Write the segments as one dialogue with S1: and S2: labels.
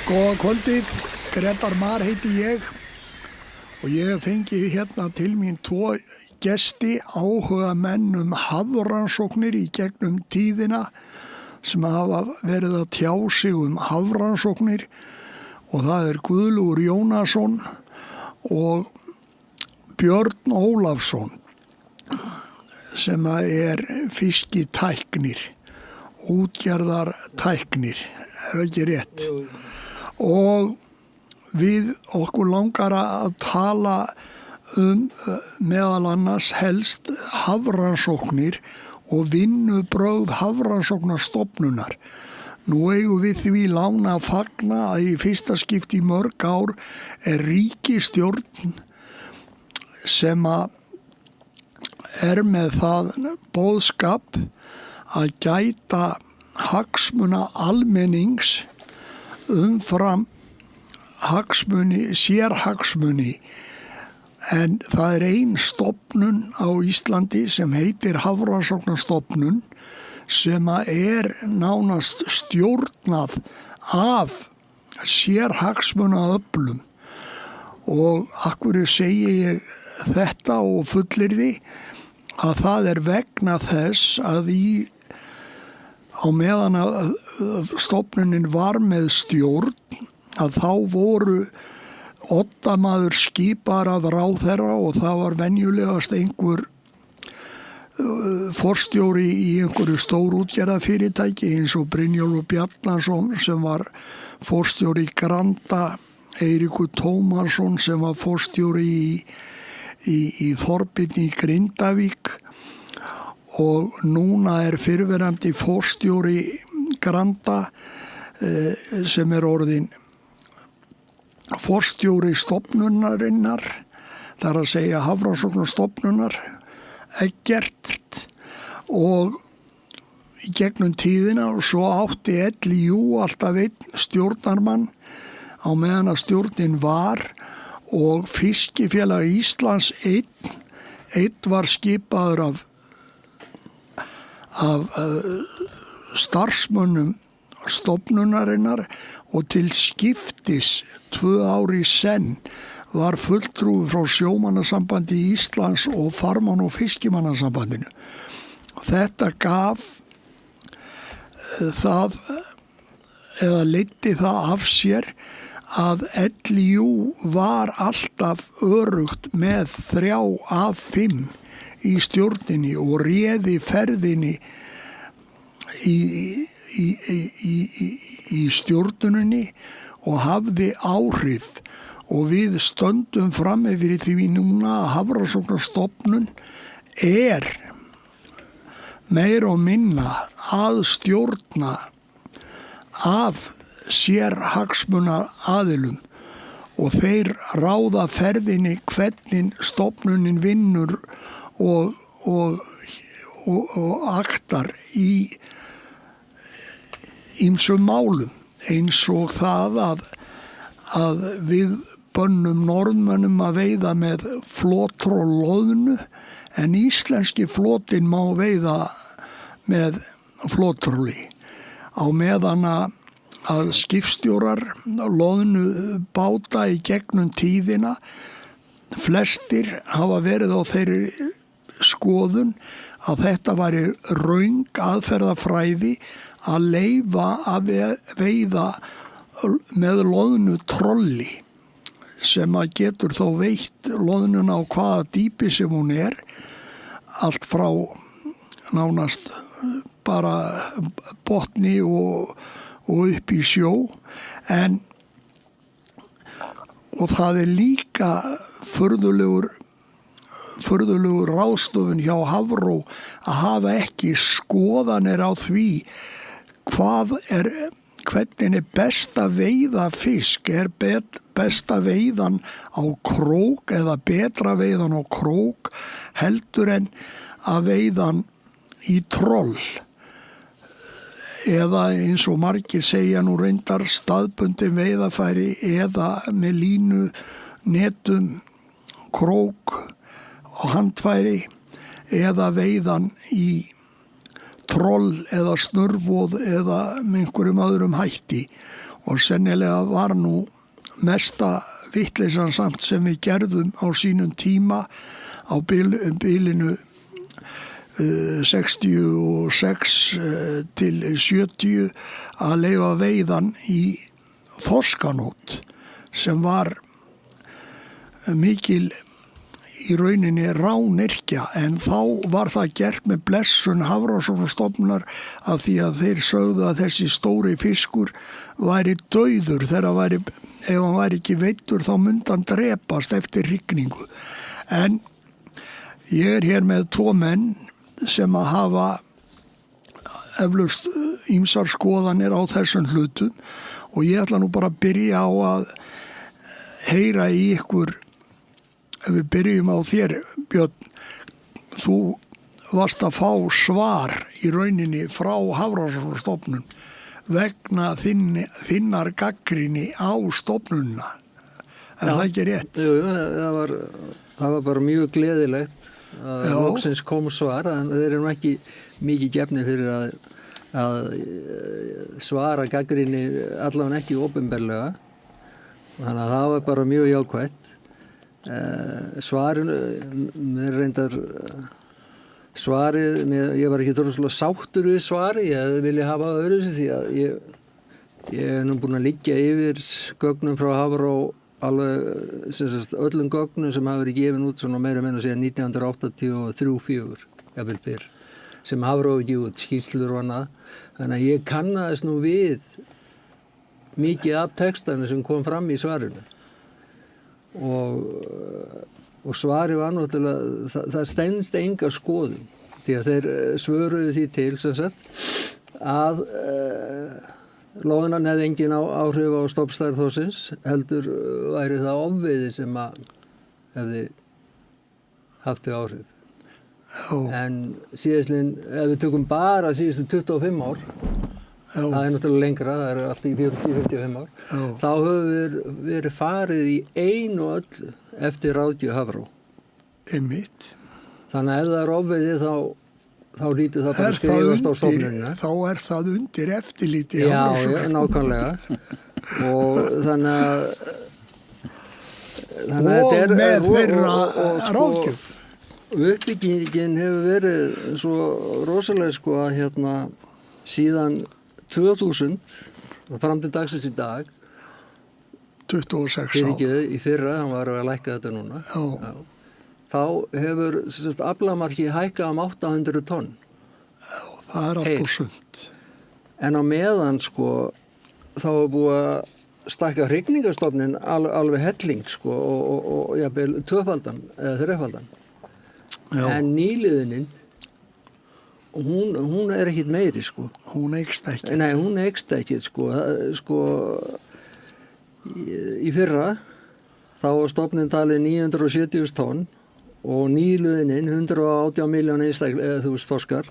S1: Góða kvöldið, Grétar Mar heiti ég og ég hef fengið hérna til mín 2 gesti, áhugamenn hafrannsóknir í gegnum tíðina sem hafa verið að tjá sig hafrannsóknir og það er Guðlaugur Jónasson og Björn Ólafsson sem er fiskitæknir, útgerðartæknir, er ekki rétt?
S2: Jú.
S1: Og við okkur langar að tala meðal annars helst hafrannsóknir og vinnubrögð hafrannsóknarstofnunar. Nú eigum við því lána að fagna að í fyrsta skipti í mörg ár er ríkisstjórn sem er með það boðskap að gæta hagsmuna almennings umfram sérhagsmuni, en það er ein stofnun á Íslandi sem heitir Hafrannsóknarstofnun sem er nánast stjórnað af sérhagsmunaöflum. Og af hverju segi ég þetta og fullyrði að það er vegna þess að á meðan að stofnunin var með stjórn að þá voru oddamaður skipar af ráðherra og það var venjulegast einhver forstjóri í einhverju stórútgerðarfyrirtæki eins og Brynjólfur Bjarnason sem var forstjóri í Granda, Eiríkur Tómasson sem var forstjóri í Þorbirni í Grindavík og núna er fyrrverandi forstjóri Granda sem er orðin forstjóri stofnunarinnar, það er að segja Hafrannsóknarstofnunar, Eggert, og í gegnum tíðina og svo átti LÍU alltaf einn stjórnarmann á meðan að stjórnin var og Fiskifélag Íslands einn var skipaður af starfsmönnum stofnunarinnar og til skiptis 2 ár í senn var fulltrúi frá Sjómannasambandi Íslands og Farmann- og Fiskimannasambandinu. Þetta gaf það eða leiddi það af sér að LÍU var alltaf örugt með 3 af 5 í stjórninni og réði ferðinni í stjórnuninni og hafði áhrif og við stöndum frammi fyrir því núna að Hafrannsóknarstofnun er meira og minna að stjórna af sérhagsmuna aðilum og þeir ráða ferðinni hvernig stofnunin vinnur og aktar í ýmsum málum eins og það að við bönnum Norðmönnum að veiða með flottroll loðnu en íslenski flotinn má veiða með flottrolli á meðan að skipstjórar loðnu báta í gegnum tíðina flestir hafa verið á þeirri skoðun að þetta væri röng aðferðafræði að leyfa að veiða með loðnu trolli sem að getur þó veitt loðnuna á hvaða dýpi sem hún er, allt frá nánast bara botni og upp í sjó, og það er líka furðulegur ráðstöfun hjá Hafró að hafa ekki skoðanir á því hvernig er best að veiða fisk, er best að veiðan á krók eða betra veiðan á krók heldur en að veiðan í troll eða eins og margir segja nú reyndar staðbundin veiðafæri eða með línu, netum, krók og handfæri eða veiðan í troll eða snurvoð eða með einhverjum öðrum hætti og sennilega var nú mesta vitleysan samt sem við gerðum á sínum tíma á bilinu 66 til 70 að leyfa veiðan í þorskanót sem var mikil í rauninni rányrkja, en þá var það gert með blessun Hafrannsóknastofnunar af því að þeir sögðu að þessi stóri fiskur væri dauður þegar ef hann væri ekki veiddur þá myndi hann drepast eftir hrygningu. En ég hér með 2 menn sem að hafa eflaust ýmsar skoðanir á þessum hlutum og ég ætla nú bara að byrja á að heyra í ykkur. Ef við byrjum á þér, Björn, þú varst að fá svar í rauninni frá Hafrannsóknastofnun vegna þinnar gagnrýni á stofnunina. Er það ekki rétt?
S2: Jú, það var bara mjög gleðilegt að loksins kom svar, en þeir eru ekki mikið gefnir fyrir að svara gagnrýni allavega ekki opinberlega. Þannig að það var bara mjög jákvætt. Svarið ég var ekki droslega sáttur við svari, ég vilja hafa öðru því að ég er nú búin að liggja yfir gögnum frá Hafró alveg öllum gögnum sem hafa verið gefin út svona meira meina síðan 1983-4 jafnvel fyrr, sem Hafró ekki út skýrslur og annað, þannig að ég kannaðist nú við mikið af textanu sem kom fram í svarinu. Og svarið var náttúrulega, það steinst enga skoðun því að þeir svöruðu því til sem sagt að loðnan hefði engin áhrif á stofnstærð þorsins, heldur væri það ofveiði sem að hefði haft þau áhrif. En síðastliðin, ef við tökum bara síðustu 25 ár, það er náttúrulega lengra, það er allt í 40-45 ár, þá höfum við verið farið í einu og öllu eftir ráðgjöf Hafró.
S1: Einmitt.
S2: Þannig að ef það er ofveiði þá lítið það bara skrifast á stofnunina.
S1: Þá er það undir eftirliti
S2: Hafró. Já, nákvæmlega. Og þannig að þetta er
S1: með þeirra ráðgjöf.
S2: Uppbyggingin hefur verið svo rosalega að síðan 2000 fram til dagsins í dag
S1: 26
S2: í fyrra, hann var að lækka þetta núna. Já. Þá hefur aflamarkið hækkað 800 tonn.
S1: Já, það er allt og sumt.
S2: En á meðan þá er búið að stækka hrygningarstofninn alveg helling og jafnvel 2-faldan eða 3-faldan. En nýliðunin hún er ekkit meiri
S1: Hún eykst ekki.
S2: Nei, hún eykst ekki í fyrra þá var stofninn talið 970.000 tonn og nýliðunin 118 miljónir þorskar.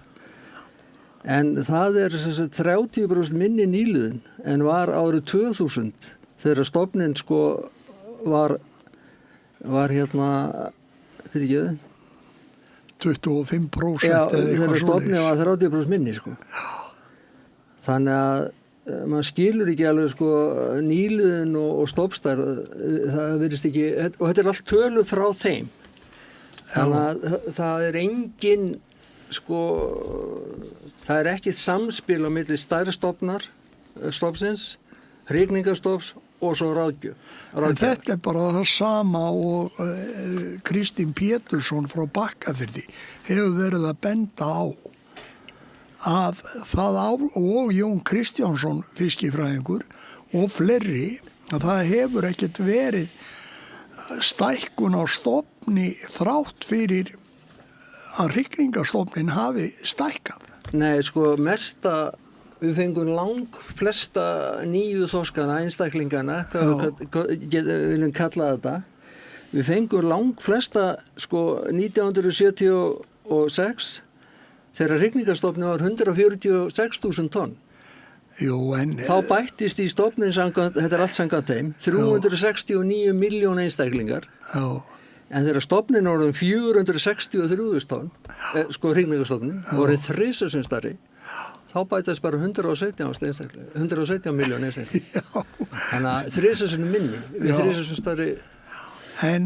S2: En það er 30% minni nýliðun en var árið 2000 þegar stofninn var fyrir ekki
S1: 25%
S2: eða
S1: eitthvað
S2: þegar stofninn var 30% minni Þannig að maður skilur ekki alveg nýliðun og stofnstærð, það virðist ekki, og þetta er allt tölur frá þeim. Þannig að það er engin það er ekki samspil á milli stærri stofnsins, hrygningarstofns og svo ráðgjöf.
S1: En þetta er bara það sama og Kristín Pétursson frá Bakkafirði hefur verið að benda á að það og Jón Kristjánsson fiskifræðingur og fleiri að það hefur ekkert verið stækkun á stofni þrátt fyrir að hrygningarstofnin hafi stækkað.
S2: Nei, við fengum flesta nýju þorskana, einstaklingana, við viljum kalla þetta. Við fengum flesta 1976 þegar hrygningarstofnin var 146.000 tonn.
S1: Jú,
S2: þá bættist í stofnin þetta er allt samkvæmt þeim 369 miljón einstaklingar.
S1: Já.
S2: En þegar stofnin orðin 463.000 tonn, hrygningarstofnin, orðin 3 sem stærri, þá bætast bara 117 miljón einstaklega. Þannig að þrisvarsinnum minni, við þrisvarsinnum stærri.
S1: En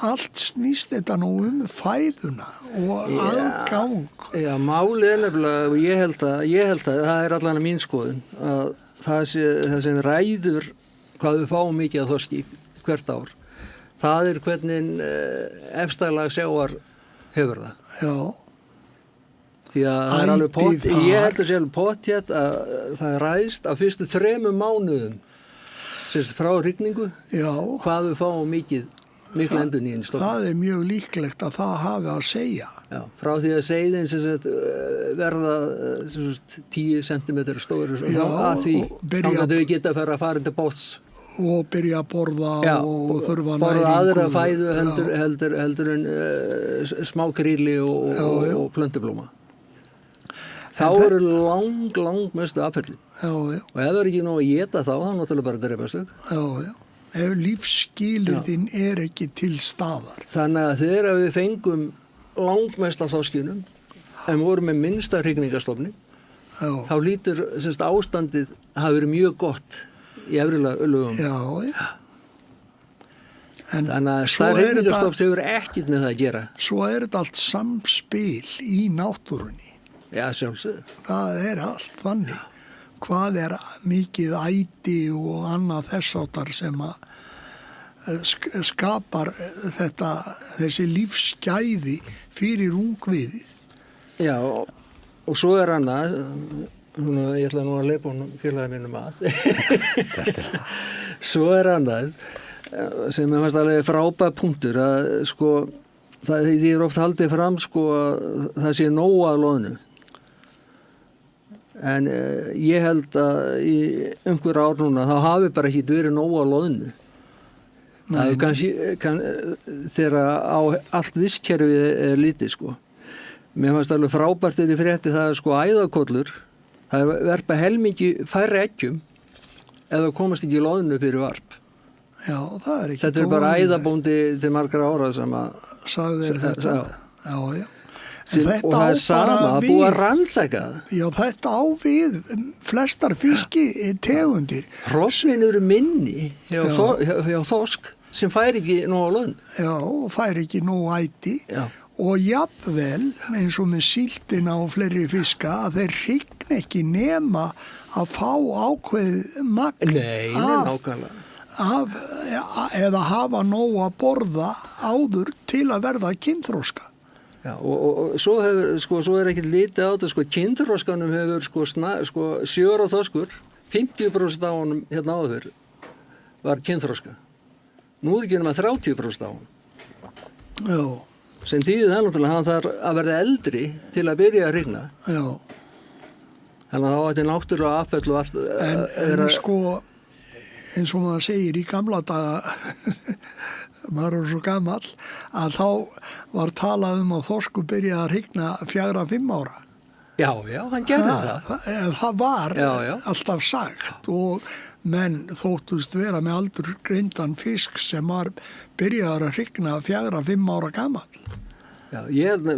S1: allt snýst þetta nú fæðuna og aðgang.
S2: Já, málið nefnilega, og ég held að það allan að mín skoðun, að það sem ræður hvað við fáum mikið af þorski hvert ár, það hvernig efstæðlag sjávar hefur það.
S1: Já.
S2: Því að það alveg pott, ég held að sé alveg pottþétt að það ræðst af fyrstu 3 mánuðum frá rigningu, hvað við fáum mikla endurnýjun í stofnum.
S1: Það mjög líklegt að það hafi að segja.
S2: Já, frá því að seiðin verða 10 cm stóri að því að þau geta að fara til botns
S1: og byrja að borða og þurfa næringu. Borða
S2: aðra fæðu heldur en smákríli og plöntublóma. Þá eru lang mestu afföllin. Og ef það ekki nóg að éta þá náttúrulega bara drepast þau.
S1: Já. Ef lífsskilyrðin ekki til staðar.
S2: Þannig að þegar við fengum langmest af þorskinum en vorum með minnsta hrygningarstofni, þá lítur ástandið hafa verið mjög gott í efri lögum.
S1: Já.
S2: Þannig að stærð hrygningarstofns hefur ekkert með það að gera.
S1: Svo þetta allt samspil í náttúrunni.
S2: Já, sjálfsögðu. Það
S1: allt þannig. Hvað mikið æti og annað þessáttar sem að skapar þessi lífsgæði fyrir ungviðið.
S2: Já, og svo annað, ég ætla nú að leipa honum félagi mínum að. Svo annað sem fannst alveg frábær punktur að því oft haldið fram að það sé nóg að loðnu. En ég held að í einhver ár núna þá hafi bara ekki verið nóg á loðnu. Það kannski þegar á allt vistkerfið lítið Mér fannst alveg frábært þetta frétti það æðakollur, það verpa helmingi færri eggjum ef það komast ekki í loðnu fyrir varp.
S1: Já, það ekki.
S2: Þetta bara æðabóndi til margra ára sem að
S1: sagði þetta. Já.
S2: Og það sama, það búið að rannsaka það.
S1: Já, þetta á við flestar fiskitegundir.
S2: Hrossin eru minni hjá þorsk sem fær ekki nóg á loðnu.
S1: Já, fær ekki nóg æti. Já. Og jafnvel, eins og með síldina og fleiri fiska, að þeir hrygna ekki nema að fá ákveð magn eða hafa nóg að borða áður til að verða kynþroska.
S2: Já, og svo ekkert litið á þetta, kynþroskanum hefur sjór og þorskur, 50% á honum hérna áður var kynþroska. Nú ekki nema 30% á honum.
S1: Já.
S2: Sem þýðir það náttúrulega að hann þarf að verða eldri til að byrja að hrygna. Já. Þannig að þá ætti náttúrulega afföll og allt.
S1: En eins og maður segir í gamla daga, maður svo gamall, að þá var talað að þorskur byrja að hrygna 4-5 ára.
S2: Já, hann gerði það.
S1: Það var alltaf sagt og menn þóttust vera með aldurgreindan fisk sem var byrjaður að hrygna 4-5 ára gamall.
S2: Já, ég held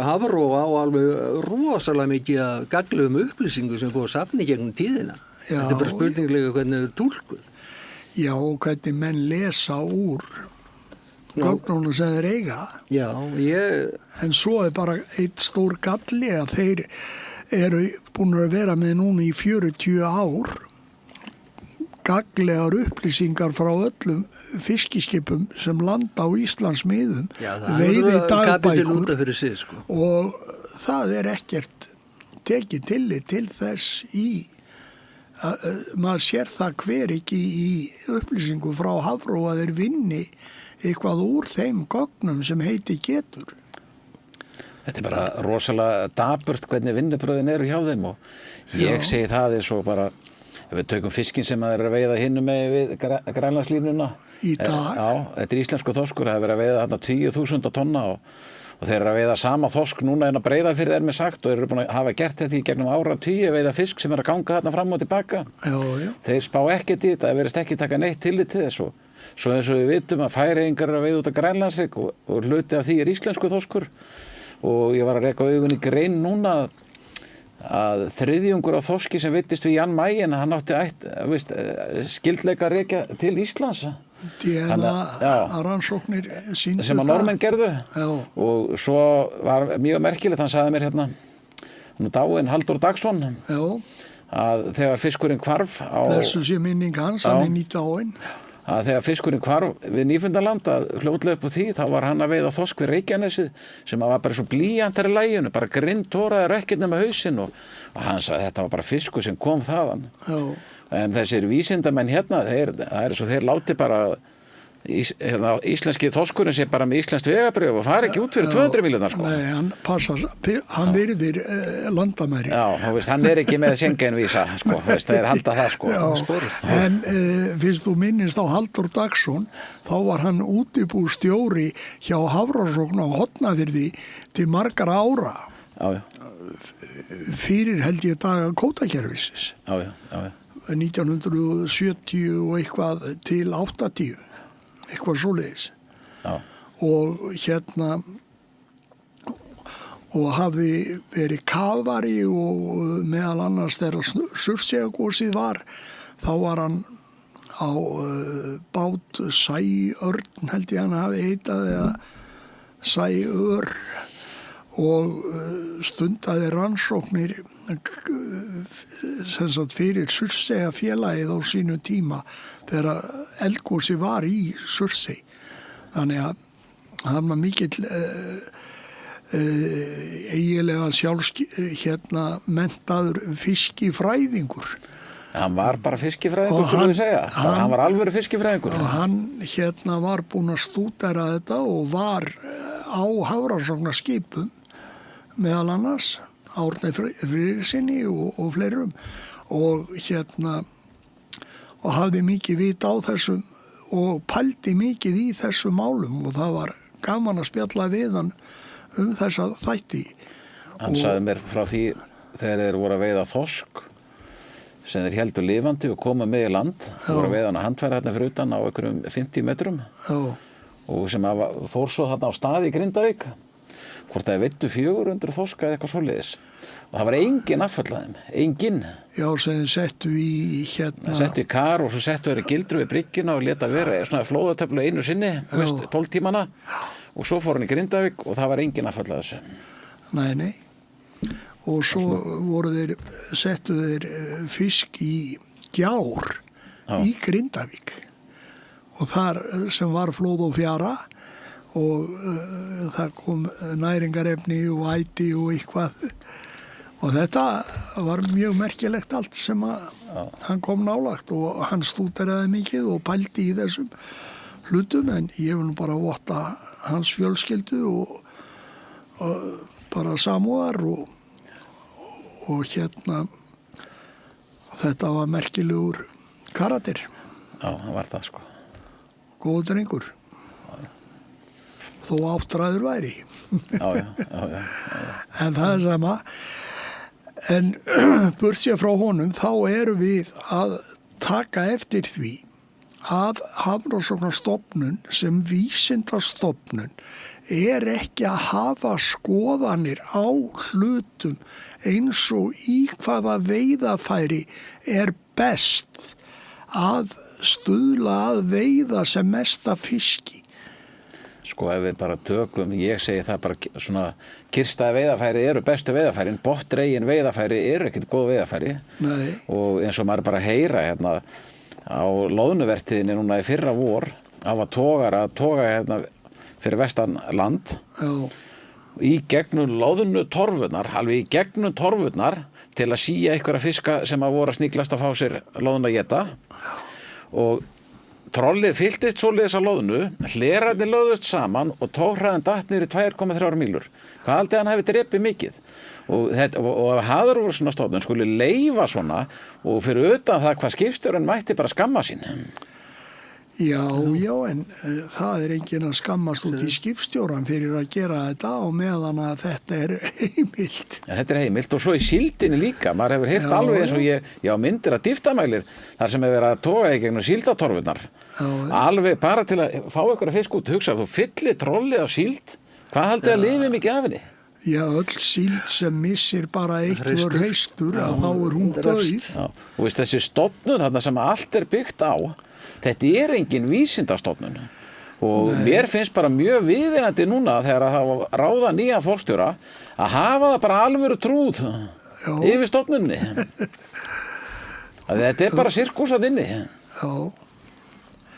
S2: Hafró á alveg rosalega mikið að gagnlegum upplýsingu sem búið að safna gegnum tíðina. Já, þetta bara spurninglega hvernig þau túlkuð.
S1: Já, og hvernig menn lesa úr gögnunum sem þeir eiga.
S2: Já,
S1: En svo bara eitt stór galli að þeir eru búin að vera með núna í 40 ár gagnlegar upplýsingar frá öllum fiskiskipum sem landa á Íslands miðum, veiði dagbækur og það ekkert tekið tillit til þess maður sér það hver ekki í upplýsingu frá Hafró að þeir vinni eitthvað úr þeim gögnum sem heiti getur.
S3: Þetta bara rosalega dapurt hvernig vinnubröðin eru hjá þeim og ég segi það svo bara, ef við tökum fiskin sem það að veiða hinum með við Grænlandslínuna.
S1: Í dag?
S3: Já, þetta íslensku þorskur, það verið að veiða þarna 10.000 tonna og þeir eru að veiða sama þorsk núna en að Breiðafirði með sagt og eru búin að hafa gert þetta í gegnum áratugi að veiða fisk sem að ganga þarna fram og tilbaka.
S1: Já.
S3: Þeir spá ekkert í þetta, það verðist ekki taka neitt tillit til þess og svo eins og við vitum að Færeyingar eru að veiða út af Grænlandshrygg og hluti af því íslensku þorskur og ég var að reka augun í Grein núna að þriðjungur af þorski sem veiddist við Jan Mayen, hann átti skyldleika að rekja til Íslands.
S1: DNA-rannsóknir sýndu það.
S3: Sem að Normenn gerðu.
S1: Já.
S3: Og svo var mjög merkilegt, hann sagði mér hérna, nú dáinn Halldór Dagsson,
S1: Já.
S3: að þegar fiskurinn hvarf
S1: Blessuð sé minning hans, hann dáinn.
S3: Að þegar fiskurinn hvarf við Nýfundarland að fljótlega upp á því, þá var hann að veiða þorsk við Reykjanesið sem var bara svo blýantar í læginu, bara grindtóraður ekkert nema hausinn og hann sagði að þetta var bara fiskur sem kom þaðan.
S1: Já.
S3: En þessir vísindamenn hérna, það er svo þeir láti bara íslenski þorskurinn sé bara með íslenskt vegabréf og fari ekki út fyrir 200 miljónar sko.
S1: Nei, hann virðir landamæri.
S3: Já, hann er ekki með Schengen-vísa sko, það halda það sko.
S1: En fyrst þú minnist á Halldór Dagsson, þá var hann útibússtjóri hjá Hafrannsókn á Hornafirði til margra ára.
S3: Já.
S1: Fyrir held ég daga kvótakerfisins.
S3: Já.
S1: 1970 og eitthvað til 80. Eitthvað svoleiðis.
S3: Já.
S1: Og og hafði verið kafari og meðal annars þegar Surtseyjargosið var, þá var hann á bát Sæörn, held ég hann hafi heitað, eða Sæör, og stundaði rannsóknir sem sagt fyrir Surtseyjarfélagið á sínu tíma þegar eldgosi var í Surtsey. Þannig að hann var mikill eiginlega menntaður fiskifræðingur.
S3: Hann var bara fiskifræðingur, skulum við segja. Hann var alvöru fiskifræðingur.
S1: Og hann var búinn að stúdera þetta og var á Hafrannsóknarskipum meðal annars, Árni Friðrikssyni og fleirum, og hafði mikið vit á þessum og pældi mikið í þessum málum og það var gaman að spjalla við hann þessa þætti.
S3: Hann sagði mér frá því þegar þeir voru að veiða þorsk sem þeir héldu lifandi og komu með í land, voru að veiða hann að handfæra hérna fyrir utan á einhverjum 50 metrum. Já. Og sem fór svo þarna á stað í Grindavík, hvort það veiddu 400 þorska eða eitthvað svoleiðis. Og það var engin afföllaðum, engin. Já,
S1: sem settu í
S3: settu í kar og svo settu þeir gildru við bryggjuna og leta vera svona flóðatöflu einu sinni, 12 tímana. Og svo fór hann í Grindavík og það var engin afföllað þessu.
S1: Nei. Og svo settu þeir fisk í gjár í Grindavík. Og þar sem var flóð og fjara og það kom næringarefni og æti og eitthvað. Og þetta var mjög merkilegt allt sem hann kom nálagt og hann stúderaði mikið og pældi í þessum hlutum, en ég vil nú bara votta hans fjölskyldu og bara samúðar og þetta var merkilegur karakter.
S3: Já, hann var það sko.
S1: Góður drengur. Þó áttræður væri.
S3: Já.
S1: En það er sama. En burt sér frá honum, þá erum við að taka eftir því að Hafrannsóknastofnun sem vísindastofnun er ekki að hafa skoðanir á hlutum eins og í hvaða veiðafæri er best að stuðla að veiða sem mesta fiski.
S3: Sko ef við bara tökum, ég segi það bara svona, kyrrstæði veiðafæri eru bestu veiðafærin, botndregin veiðafæri eru ekkert góð veiðafæri. Nei. Og eins og maður bara heyra hérna á loðnuvertíðinni núna í fyrra vor, af að toga hérna fyrir vestan land. Já. Í gegnum loðnutorfurnar, alveg í gegnum torfurnar til að sía einhverja fiska sem að voru að sníklast að fá sér loðnu að éta. Og trollið fylltist svoleiðis að loðnu, hlerarnir lögðust saman og tóghraðin datt niður í 2,3 mílur. Hvað haldið hann hefði drepið mikið? Og Hafrannsóknastofnun skuli leyfa svona og fyrir utan það hvað skipstjórinn mætti bara skamma sín.
S1: Já, en það er enginn að skammast út í skipstjóran fyrir að gera þetta og meðan að þetta er heimilt.
S3: Ja, þetta er heimilt og svo í síldinni líka. Maður hefur heyrt alveg eins og ég á myndir að dýftamælir þar sem hefur verið að toga í gegnum síldatorfurnar. Alveg bara til að fá einhverja fisk út. Hugsa, þú fyllir trollið á síld, hvað haldið að lifi mikið af henni?
S1: Já, öll síld sem missir bara eitt var hreistur, að þá hún dauð.
S3: Já, og veist, þessi stofnun þarna sem allt byggt á, þetta engin vísindastofnun. Og mér finnst bara mjög viðeigandi núna þegar að það ráða nýja forstjóra að hafa það bara alvöru trúð yfir stofnunni. Þetta bara sirkus að inni.
S1: Já.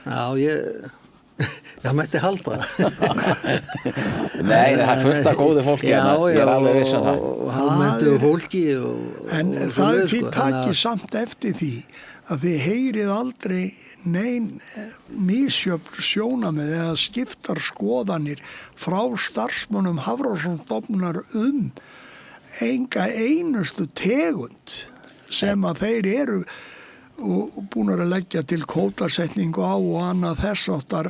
S2: Já, ég mætti halda
S3: Nei, það fullt af góðu fólki ég alveg viss það.
S2: Og hálmendu fólki
S1: en það þið takið samt eftir því að þið heyrið aldrei nein misjöfn sjónamið eða skiptar skoðanir frá starfsmönnum Hafrannsóknastofnunar enga einustu tegund sem að þeir eru búin að leggja til kvótasetningu á og annað þess áttar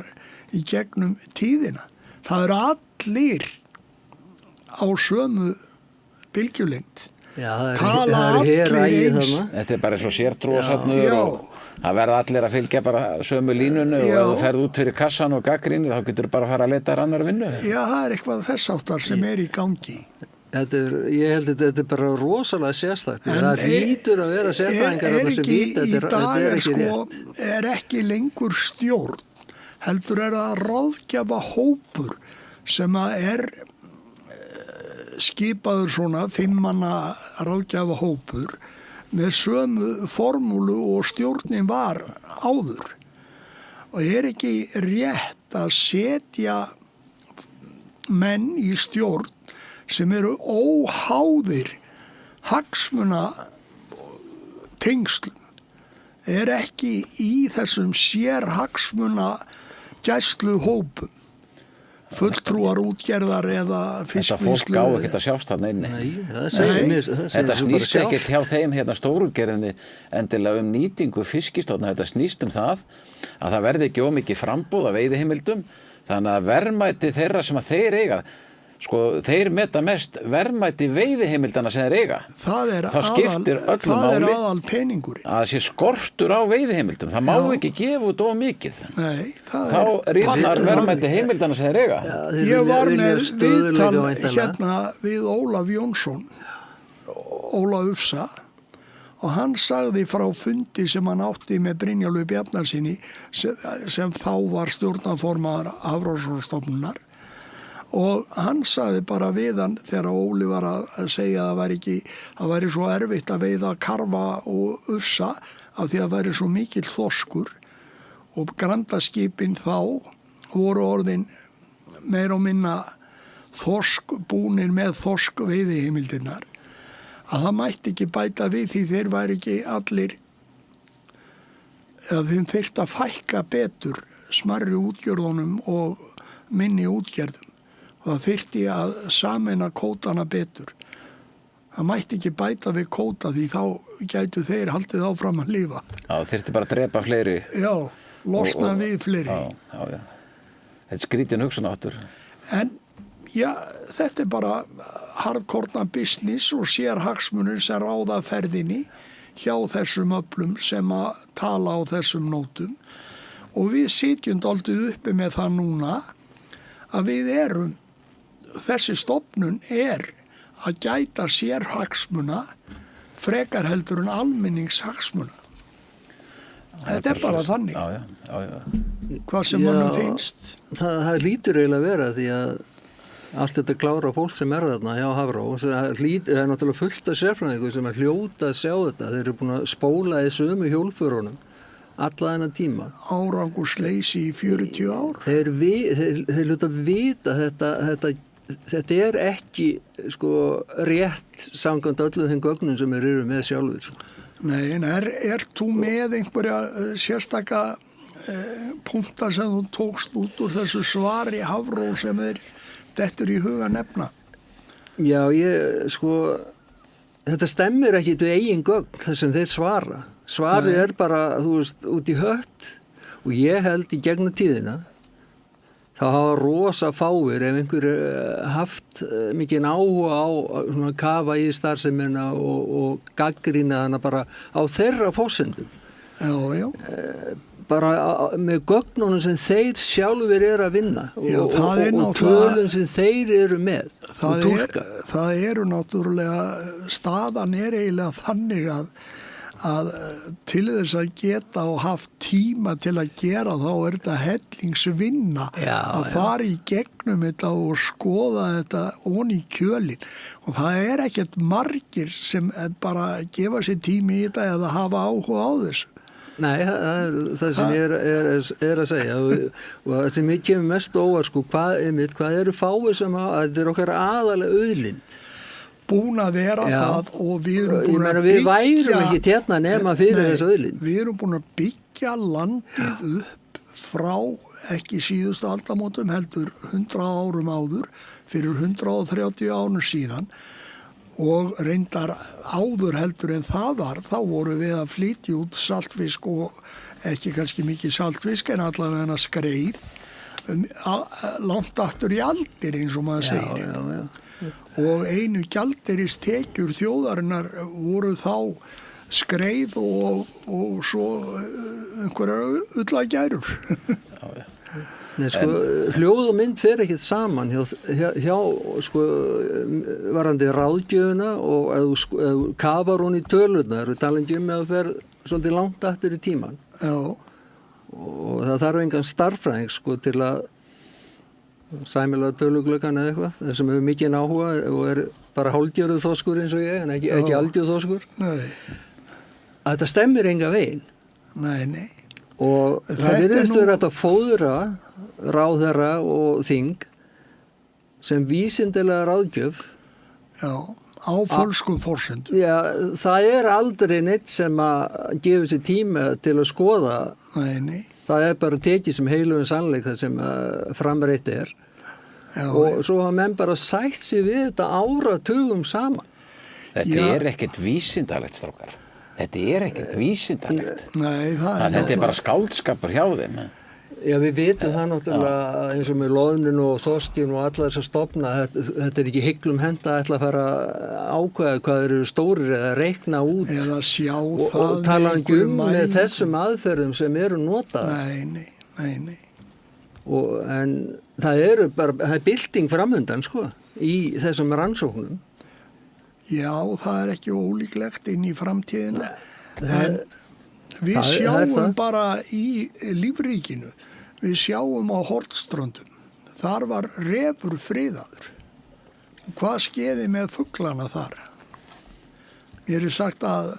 S1: í gegnum tíðina. Það eru allir á sömu bylgjulengd.
S2: Já,
S1: tala allir eins.
S3: Þetta bara svo sértrúasöfnur og það verða allir að fylgja bara sömu línunu og ef þú ferð út fyrir kassan og gagnrýni þá getur bara að fara að leta annar vinnu.
S1: Já, það eitthvað þess áttar sem í gangi.
S2: Ég held að þetta bara rosalega sérstakt. Það hlýtur að vera sérfræðingar sem vita þetta ekki rétt.
S1: Ekki lengur stjórn, heldur það ráðgjafa hópur sem að skipaður svona 5 manna ráðgjafa hópur með sömu formúlu og stjórnin var áður. Og ekki rétt að setja menn í stjórn sem eru óháðir hagsmuna tengslum, ekki í þessum sérhagsmuna gæslu hópum, fulltrúar útgerðar eða fiskvinnslu.
S3: Þetta fólk á ekkert að sjást þarna inni. Þetta snýst ekkert hjá þeim stórútgerðinni endilega nýtingu fiskistofna, þetta snýst það að það verði ekki ómikið framboð af veiðiheimildum, þannig að verðmæti þeirra sem að þeir eiga þeir meta mest verðmæti veiðiheimildana sem þeir eiga. Það skiptir öllu máli
S1: peningurinn.
S3: Að það sé skortur á veiðiheimildum. Það má ekki gefa út of mikið.
S1: Nei,
S3: þá rýrnar verðmæti heimildana sem þeir eiga.
S1: Ég var með viðtal við Ólaf Jónsson, Ólaf Ufsa, og hann sagði frá fundi sem hann átti með Brynjólfi Bjarnasyni sem þá var stjórnarformaður Hafrannsóknastofnunar. Og hann sagði bara við hann þegar Óli var að segja að það væri svo erfitt að veiða karfa og ufsa af því að það væri svo mikill þorskur og grandaskipin þá voru orðin meira og minna búnir með þorsk veiðiheimildirnar að það mætti ekki bæta við því þeir væri ekki allir eða þeim þyrfti að fækka betur smærri útgjörðunum og minni útgerðum. Og það þyrfti að sameina kvótana betur. Það mætti ekki bæta við kvóta því þá gætu þeir haldið áfram að lifa.
S3: Já, þyrfti bara að drepa fleiri.
S1: Já, losna við fleiri.
S3: Já. Þetta skrítin hugsunáttur.
S1: En já, þetta bara hardkorna business og sérhagsmunir sem ráða ferðinni hjá þessum öflum sem að tala á þessum nótum. Og við sitjum dálítið uppi með það núna að við þessi stofnun að gæta sérhagsmuna frekar heldur en almenningshagsmuna. Þetta bara þannig.
S3: Já.
S1: Hvað sem mannum finnst.
S2: Það hlýtur eiginlega að vera því að allt þetta klára fólk sem þarna hjá Hafró, það náttúrulega fullt af sérfræðingu sem hljóta að sjá þetta. Þeir eru búin að spóla í sömu hjólförunum alla þennan tíma.
S1: Árangursleysi í 40 ár.
S2: Þeir hluta að vita þetta ekki rétt samkvæmt öllu þeim gögnum sem eru með sjálfur.
S1: Nei, en þú með einhverja sérstaka punkta sem þú tókst út úr þessu svari Hafró sem dettur í huga nefna?
S2: Já, þetta stemmir ekki til eigin gögn þar sem þeir svara. Svarið bara, út í hött og ég held í gegnum tíðina þá hafa rosa fáir ef einhver haft mikinn áhuga á að kafa í starfsemina og gagnrýna hana bara á þeirra forsendum.
S1: Já.
S2: bara með gögnunum sem þeir sjálfur að vinna og tölum sem þeir eru með og túlka.
S1: Það eru náttúrulega, staðan eiginlega þannig að til þess að geta og haft tíma til að gera þá þetta hellingsvinna að fara í gegnum þetta og skoða þetta onni í kjölinn og það ekkert margir sem bara gefa sér tími í þetta eða hafa áhuga á þessu.
S2: Nei, það sem ég að segja og það sem ég kemur mest óvart sko, hvað eru fáir sem þetta okkar aðalega auðlind
S1: búin að vera það og við erum búin að byggja
S2: við værum ekki térna nema fyrir þessu auðlind.
S1: Við erum búin að byggja landið upp frá ekki síðustu aldamótum heldur 100 árum áður fyrir 130 árum síðan og reyndar áður heldur en það var, þá voru við að flytja út saltfisk og ekki kannski mikið saltfisk en allavega skreið langt aftur í aldir eins og maður segir.
S2: Já.
S1: Og einu gjaldeyristekjur þjóðarinnar voru þá skreið og svo einhverjar ullagærur.
S2: Nei, sko, hljóð og mynd fer ekkert saman hjá sko, varandi ráðgjöfuna og ef þú kafar hún í tölurnar og talangi að fer svolítið langt aftur í tíman.
S1: Já.
S2: Og það þarf engan starffræðing sko, til að sæmilega töluglöggan eða eitthvað, það sem hefur mikið áhuga og bara hálfgerður þorskur eins og ég, en ekki algjör þorskur.
S1: Nei.
S2: Að þetta stemmir enga veginn.
S1: Nei.
S2: Og það virðist vera að fóðra ráðherra og þing sem vísindilega ráðgjöf.
S1: Já, á fölskum forsendum.
S2: Já, það aldrei neitt sem að gefa sér tíma til að skoða.
S1: Nei.
S2: Það bara tekið sem heilugum sannleik það sem framreitt og svo hafa menn bara sætt sig við þetta áratugum saman.
S3: Þetta ekkert vísindalegt, strákar. Þetta ekkert vísindalegt.
S1: Nei,
S3: þetta bara skáldskapur hjá þeim.
S2: Já, við vitum það náttúrulega eins og með loðnun og þorskin og alla þess að stofna. Þetta ekki hygglum henda að ætla að fara að ákveða hvað eru stórir eða reikna út.
S1: Eða sjá
S2: og tala ekki með þessum aðferðum sem eru notaðar.
S1: Nei.
S2: En það er bylting framundan sko, í þessum rannsóknum.
S1: Já, það ekki ólíklegt inn í framtíðina. En við sjáum bara í lífríkinu. Við sjáum á Hornströndum. Þar var refur friðaður. Hvað skeiði með fuglana þar? Mér sagt að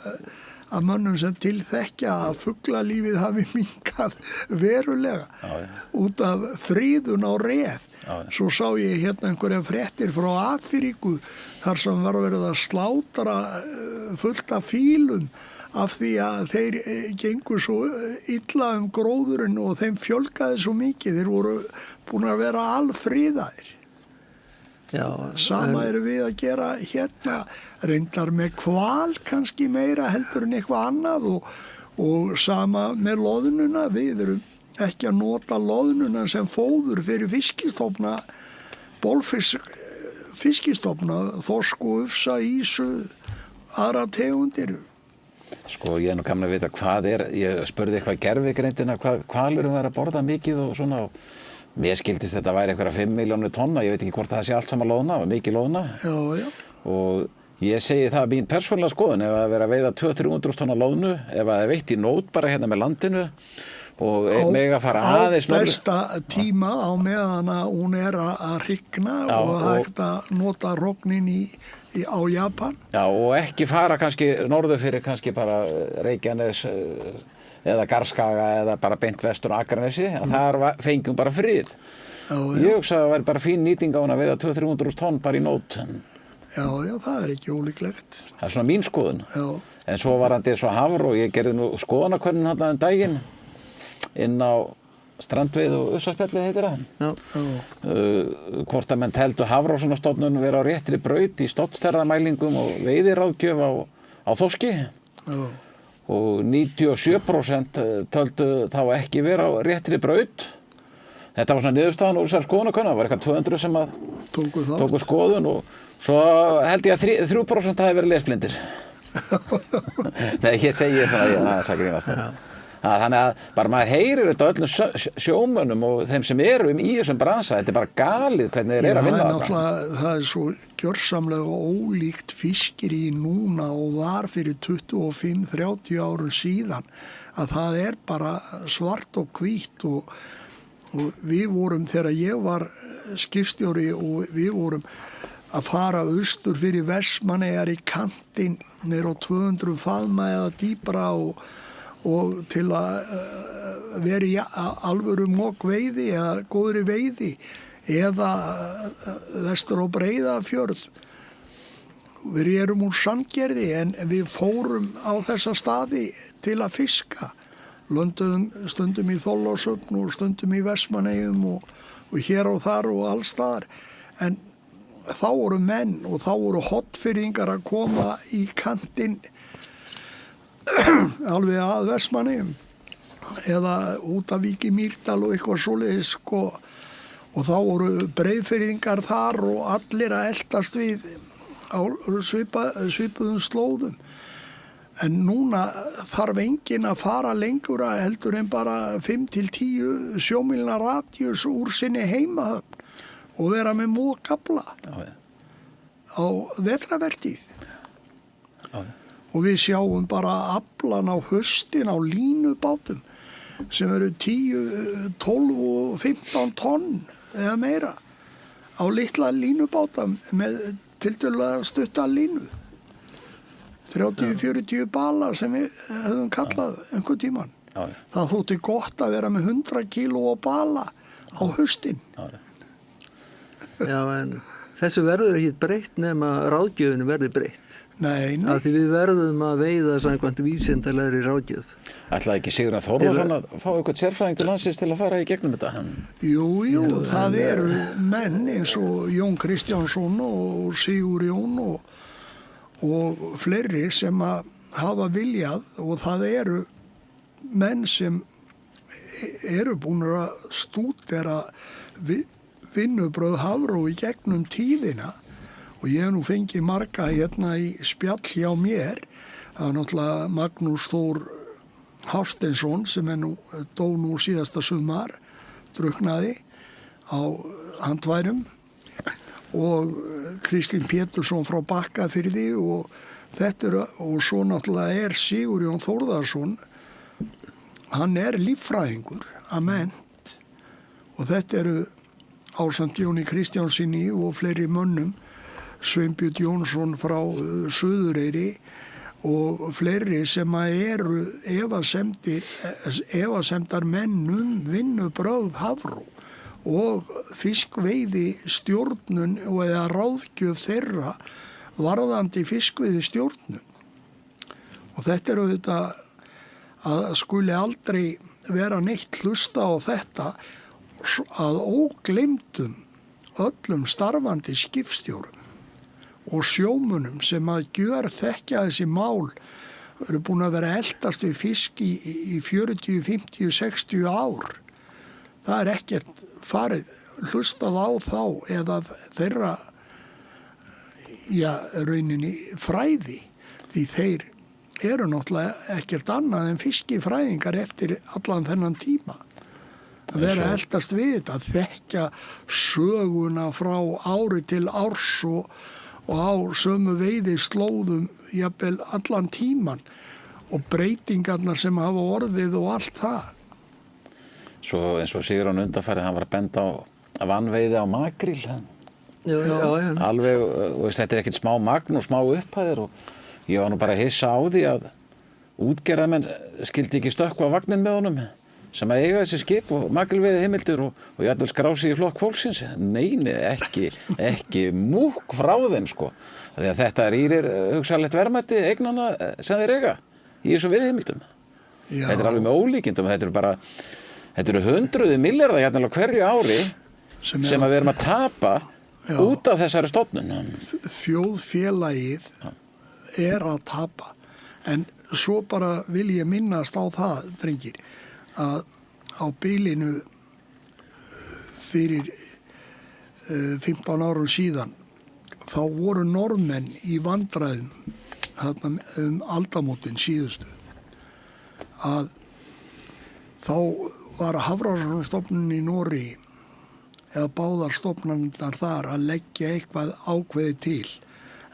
S1: mönnum sem til þekkja að fuglalífið hafi minnkað verulega út af friðun á ref. Svo sá ég hérna einhverja fréttir frá Afríku þar sem var verið að slátra fullt af fílum af því að þeir gengur svo illa gróðurinn og þeim fjölgaði svo mikið. Þeir voru búin að vera alfriðaðir. Sama erum við að gera hérna, reyndar með hval kannski meira heldur en eitthvað annað og sama með loðnuna. Við erum ekki að nota loðnuna sem fóður fyrir fiskistofna, fiskistofna, þorsk og ufsa, ýsu, aðra tegundir.
S3: Sko, ég nú gaman að vita hvað ég spurði eitthvað gervigreindina hvað hvalurum að borða mikið og svona og mér skildist þetta væri einhverja 5 milljónir tonna, ég veit ekki hvort það sé allt saman loðna, mikið loðna.
S1: Já.
S3: Og ég segi það mín persónulega skoðun, ef að vera að veiða 200-300 tonna loðnu, ef að það veitt í nót bara hérna með landinu og mega fara aðeins
S1: á besta tíma á meðan að hún að hrygna og hægt að nota rognin á Japan.
S3: Já, og ekki fara kannski norður fyrir kannski bara Reykjanes eða Garðskaga eða bara beint vestur á Akranesi, þar fengjum bara frið. Ég hugsa að það væri bara fín nýting á hún að veiða 200-300 tonn bara í nót.
S1: Já, það ekki ólíklegt.
S3: Það svona mín skoðun.
S1: Já.
S3: En svo var hann svo hafr og ég gerði nú skoðanakönnun þarna daginn inn á Strandveið og Ussaspjallið heitir það. Hvort að menn teldu Hafrannsóknastofnun vera á réttri braut í stofnstærðarmælingum og veiðiráðgjöf á þorski. Og 97% töldu þá ekki vera á réttri braut. Þetta var svona niðurstaðan úr þessar skoðanakönnun, það var eitthvað 200 sem að tóku skoðun og svo held ég að 3% hafi verið lesblindir. Nei, ég segi svona, það grínast það. Þannig að bara maður heyrir þetta öllum sjómönnum og þeim sem eru í þessum bransa, þetta bara galið hvernig þeir eru að vinna þetta.
S1: Það svo gjörsamlega ólíkt fiskiri núna og var fyrir 25-30 árum síðan að það bara svart og hvítt og við vorum þegar ég var skipstjóri og við vorum að fara austur fyrir Vestmannaeyjar í kantinn niður á 200 faðma eða dýpra og til að vera í alvöru mokkveiði eða góðri veiði eða vestur á Breiðafjörð. Við erum úr Sandgerði en við fórum á þessa staði til að fiska. Lönduðum stundum í Þorlákshöfn og stundum í Vestmannaeyjum og hér og þar og alls staðar. En þá voru menn og þá voru Hornfirðingar að koma í kantinn alveg að Vestmannaeyjum eða út af Vík í Mýrdal og eitthvað svoleiðis sko. Og þá voru Breiðfirðingar þar og allir að eltast við á svipuðum slóðum. En núna þarf enginn að fara lengur að heldur en bara 5-10 sjómílna radíus úr sinni heimahöfn og vera með mókafla á vetrarvertíð. Og við sjáum bara aflan á haustin á línubátum sem eru 10, 12 og 15 tonn eða meira á litla línubáta með tiltölulega stutta línu. 30-40 bala sem við höfum kallað einhvern tímann. Það þótti gott að vera með 100 kíló bala á haustin.
S2: Já, en þessu verður ekki breytt nema ráðgjöfinu verður breytt.
S1: Nei.
S2: Af því við verðum að veiða samkvæmt vísindalegri ráðgjöf.
S3: Ætlaði ekki Sigurður Þórðarson að fá eitthvað sérfræðing til landsins til að fara í gegnum þetta?
S1: Jú, það eru menn eins og Jón Kristjánsson og Sigur Jón og fleiri sem að hafa viljað og það eru menn sem eru búin að stúdera vinnubrögð Hafró í gegnum tíðina og ég hef nú fengið marga hérna í spjall hjá mér. Það var náttúrulega Magnús Þór Hafsteinsson sem dó nú síðasta sumar, drukknaði á Handværum og Kristín Pétursson frá Bakkafirði og þetta og svo náttúrulega Sigurjón Þórðarsson, hann líffræðingur að mennt og þetta eru ásamt Jóni Kristjánsinni og fleiri mönnum, Sveinbjörn Jónsson frá Suðureyri og fleiri sem eru efasemdar menn vinnubrögð Hafró og fiskveiði stjórnun eða ráðgjöf þeirra varðandi fiskveiði stjórnun. Og þetta auðvitað að skuli aldrei vera neitt hlusta á þetta að ógleymdum öllum starfandi skipstjórum og sjómunum sem að gjörþekkja þessi mál eru búin að vera eldast við fisk í 40, 50, 60 ár. Það ekkert farið hlustað á þá eða þeirra rauninni fræði því þeir eru náttúrulega ekkert annað en fiskifræðingar eftir allan þennan tíma. Að vera eldast við þetta, að þekkja söguna frá ári til árs og á sömu veiði slóðum jafnvel allan tíman og breytingarnar sem hafa orðið og allt það.
S3: Svo eins og Sigurjón undanfarið, hann var að benda á vanveiði á makríl.
S2: Já.
S3: Alveg, þetta ekkert smá magn og smá upphæðir og ég var nú bara hissa á því að útgerðarmenn skildi ekki stökkva vagnin með honum sem að eiga þessi skip og makrílveiði heimildir og jafnvel skrási í flokk fólksins. Nei, ekki múkk frá þeim sko. Því að þetta írir hugsanlegt verðmæti eignanna sem þeir eiga í þessu veiðiheimildum. Þetta alveg með ólíkindum, þetta eru hundruði milljarða jafnvel á hverju ári sem að við erum að tapa út af þessari stofnun.
S1: Þjóðfélagið að tapa. En svo bara vil ég minnast á það, drengir, að á bilinu fyrir 15 árum síðan þá voru Norðmenn í vandræðum aldamótin síðustu að þá var Hafrannsóknastofnun í Noregi eða báðar stofnanirnar þar að leggja eitthvað ákveði til.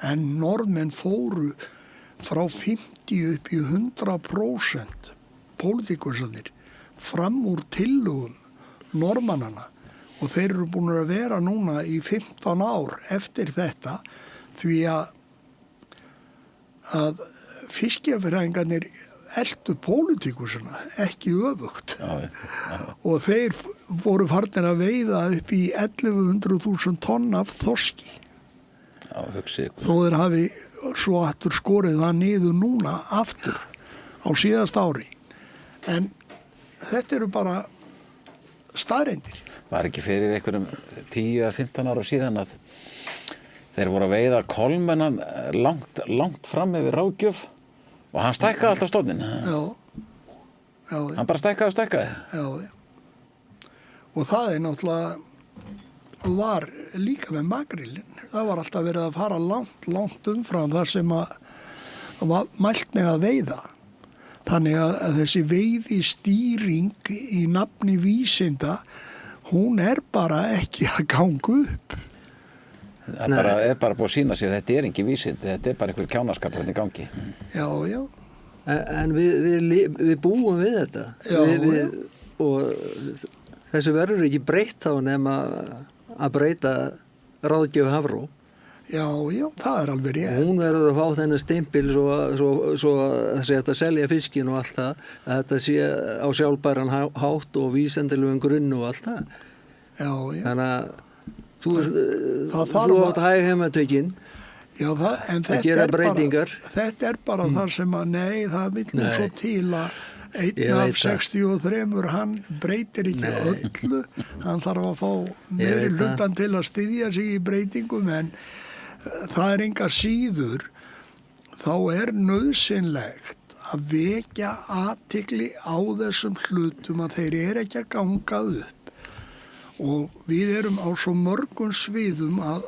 S1: En norðmenn fóru frá 50 upp í 100% pólitíkursarnir fram úr tillögum Norðmannanna og þeir eru búin að vera núna í 15 ár eftir þetta því að fiskjafræðingarnir eltu pólitíkusina, ekki öfugt. Og þeir voru farnir að veiða upp í 1100.000 tonn af þorski. Þó þeir hafi svo aftur skorið það niður núna aftur á síðast ári. En þetta eru bara staðreyndir.
S3: Var ekki fyrir einhverjum 10-15 ára síðan að þeir voru að veiða kolmennan langt fram yfir ráðgjöf og hann stækkaði alltaf stofninn. Já. Hann bara stækkaði og stækkaði.
S1: Já. Og það er náttúrulega var líka með makrílinn. Það var alltaf verið að fara langt umfram það sem var mælt með að veiða. Þannig að þessi veiðistýring í nafni vísinda, hún er bara ekki að ganga upp.
S3: Það er bara búið að sýna sig að þetta er ekki vísindi, þetta er bara einhver kjánaskapur í gangi.
S1: Já.
S2: En við búum við þetta. Og þessu verður ekki breytt þá nema að breyta ráðgjöf Hafró.
S1: Já, það er alveg rétt.
S2: Hún verður að fá þennan stimpil svo að þetta selja fiskin og allt það, að þetta sé á sjálfbæran hátt og vísindalegum grunn og allt það.
S1: Já.
S2: Þannig að þú átt hæg heimatökin að gera breytingar.
S1: Þetta er bara það sem að það vill nú svo til að einn af 63, hann breytir ekki öllu. Hann þarf að fá meiri hlutan til að styðja sig í breytingum, en það er enga síður, þá er nauðsynlegt að vekja athygli á þessum hlutum að þeir eru ekki að ganga upp. Og við erum á svo mörgum sviðum að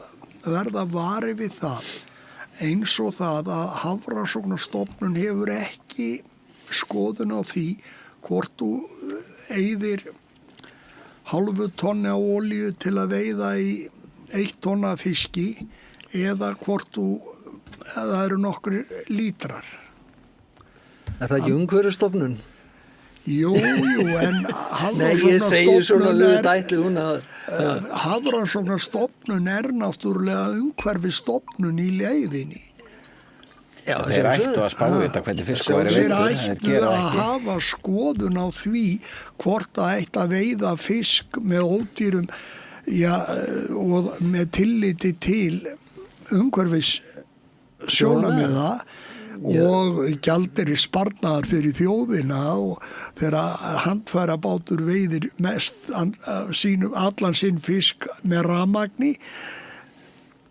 S1: verða vari við það, eins og það að Hafrannsóknastofnun hefur ekki skoðun á því hvort þú eyðir hálfu tonni af olíu til að veiða í 1 tonna af fiski eða hvort það eru nokkrir lítrar.
S2: Er það ekki umhverfisstofnun?
S1: Jú, en Hafrannsóknastofnun er náttúrulega umhverfisstofnun í leiðinni.
S3: Já, þeir ættu að spá þetta hvernig fisk væri
S1: veiður. Þeir ættu að hafa skoðun á því hvort það ætti að veiða fisk með ódýrum og með tilliti til umhverfis sjónarmiða og gjaldeyri sparnaðar fyrir þjóðina, og þegar handfærabátur veiðir mest allan sinn fisk með rafmagni.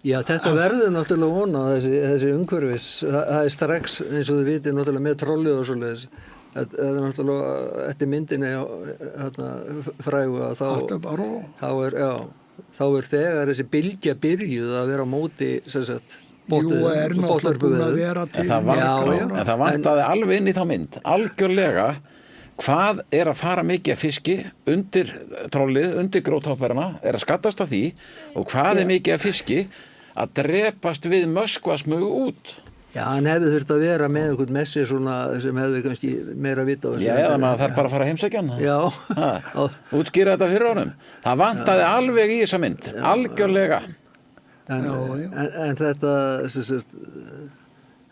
S2: Já, þetta verður náttúrulega vona, þessi umhverfis. Það er strax, eins og þið vitið, náttúrulega með trollið og svoleiðis. Það er náttúrulega eftir myndinni frægu að þá er þegar þessi bylgja byrjuð að vera á móti, sem sagt,
S1: er náttúrulega búin að vera til.
S3: En það vantaði alveg inn í þá mynd, algjörlega, hvað er að fara mikið af fiski undir trollið, undir gróthopperana, er að skattast á því, og hvað er mikið af fiski að drepast við Möskvasmug út.
S2: Já, hann hefði þurft að vera með einhvern messi svona sem hefði kannski meira vita á þessu.
S3: Já, eða maður þarf bara að fara að heimsækja hann.
S2: Já.
S3: Útskýra þetta fyrir honum. Það vantaði alveg í þessa mynd, algjörlega.
S2: En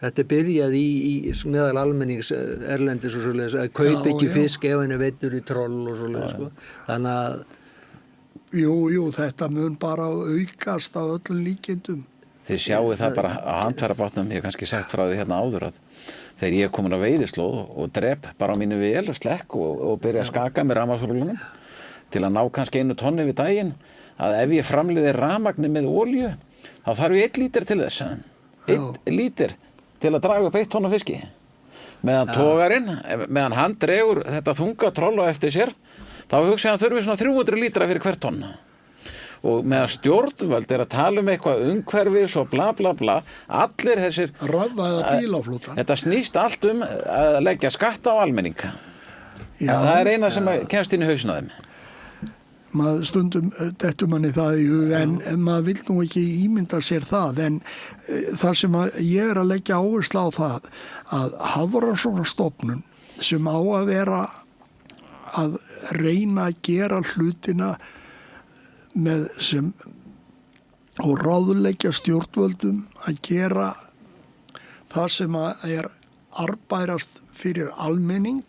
S2: þetta byrjaði í meðal almennings erlendis og svoleiðis að kaupa ekki fisk ef hann er veiddur í troll og svoleiðis, sko. Þannig að
S1: Jú, þetta mun bara aukast á öllum líkindum.
S3: Þið sjáu það bara á handfærabátnum, ég hef kannski sagt frá því hérna áður að þegar ég er komin á veiðislóð og drep bara á mínu vél og slekk og byrja að skaka með rafmagnsrúlunum til að ná kannski 1 tonni við daginn, að ef ég framleiði rafmagni með olíu, þá þarf ég 1 lítir til þess. 1 lítir til að draga upp 1 tonn af fiski. Meðan togarinn, meðan hann dregur þetta þunga troll á eftir sér, þá hugsa ég að hann þurfi svona 300 lítra fyrir hvert tonn. Og meðan stjórnvöld er að tala um eitthvað umhverfis og bla bla bla, allir þessir
S1: rafvæða bílaflota.
S3: Þetta snýst allt um að leggja skatta á almenning.
S1: Já,
S3: það eina sem kemst inn í hausinn á þeim.
S1: maður stundum dettur manni það í hug en maður vill nú ekki ímynda sér það en það sem ég að leggja áherslu á það að Hafrannsóknastofnun sem á að vera að reyna að gera hlutina með sem og ráðleggja stjórnvöldum að gera það sem er arbærast fyrir almenning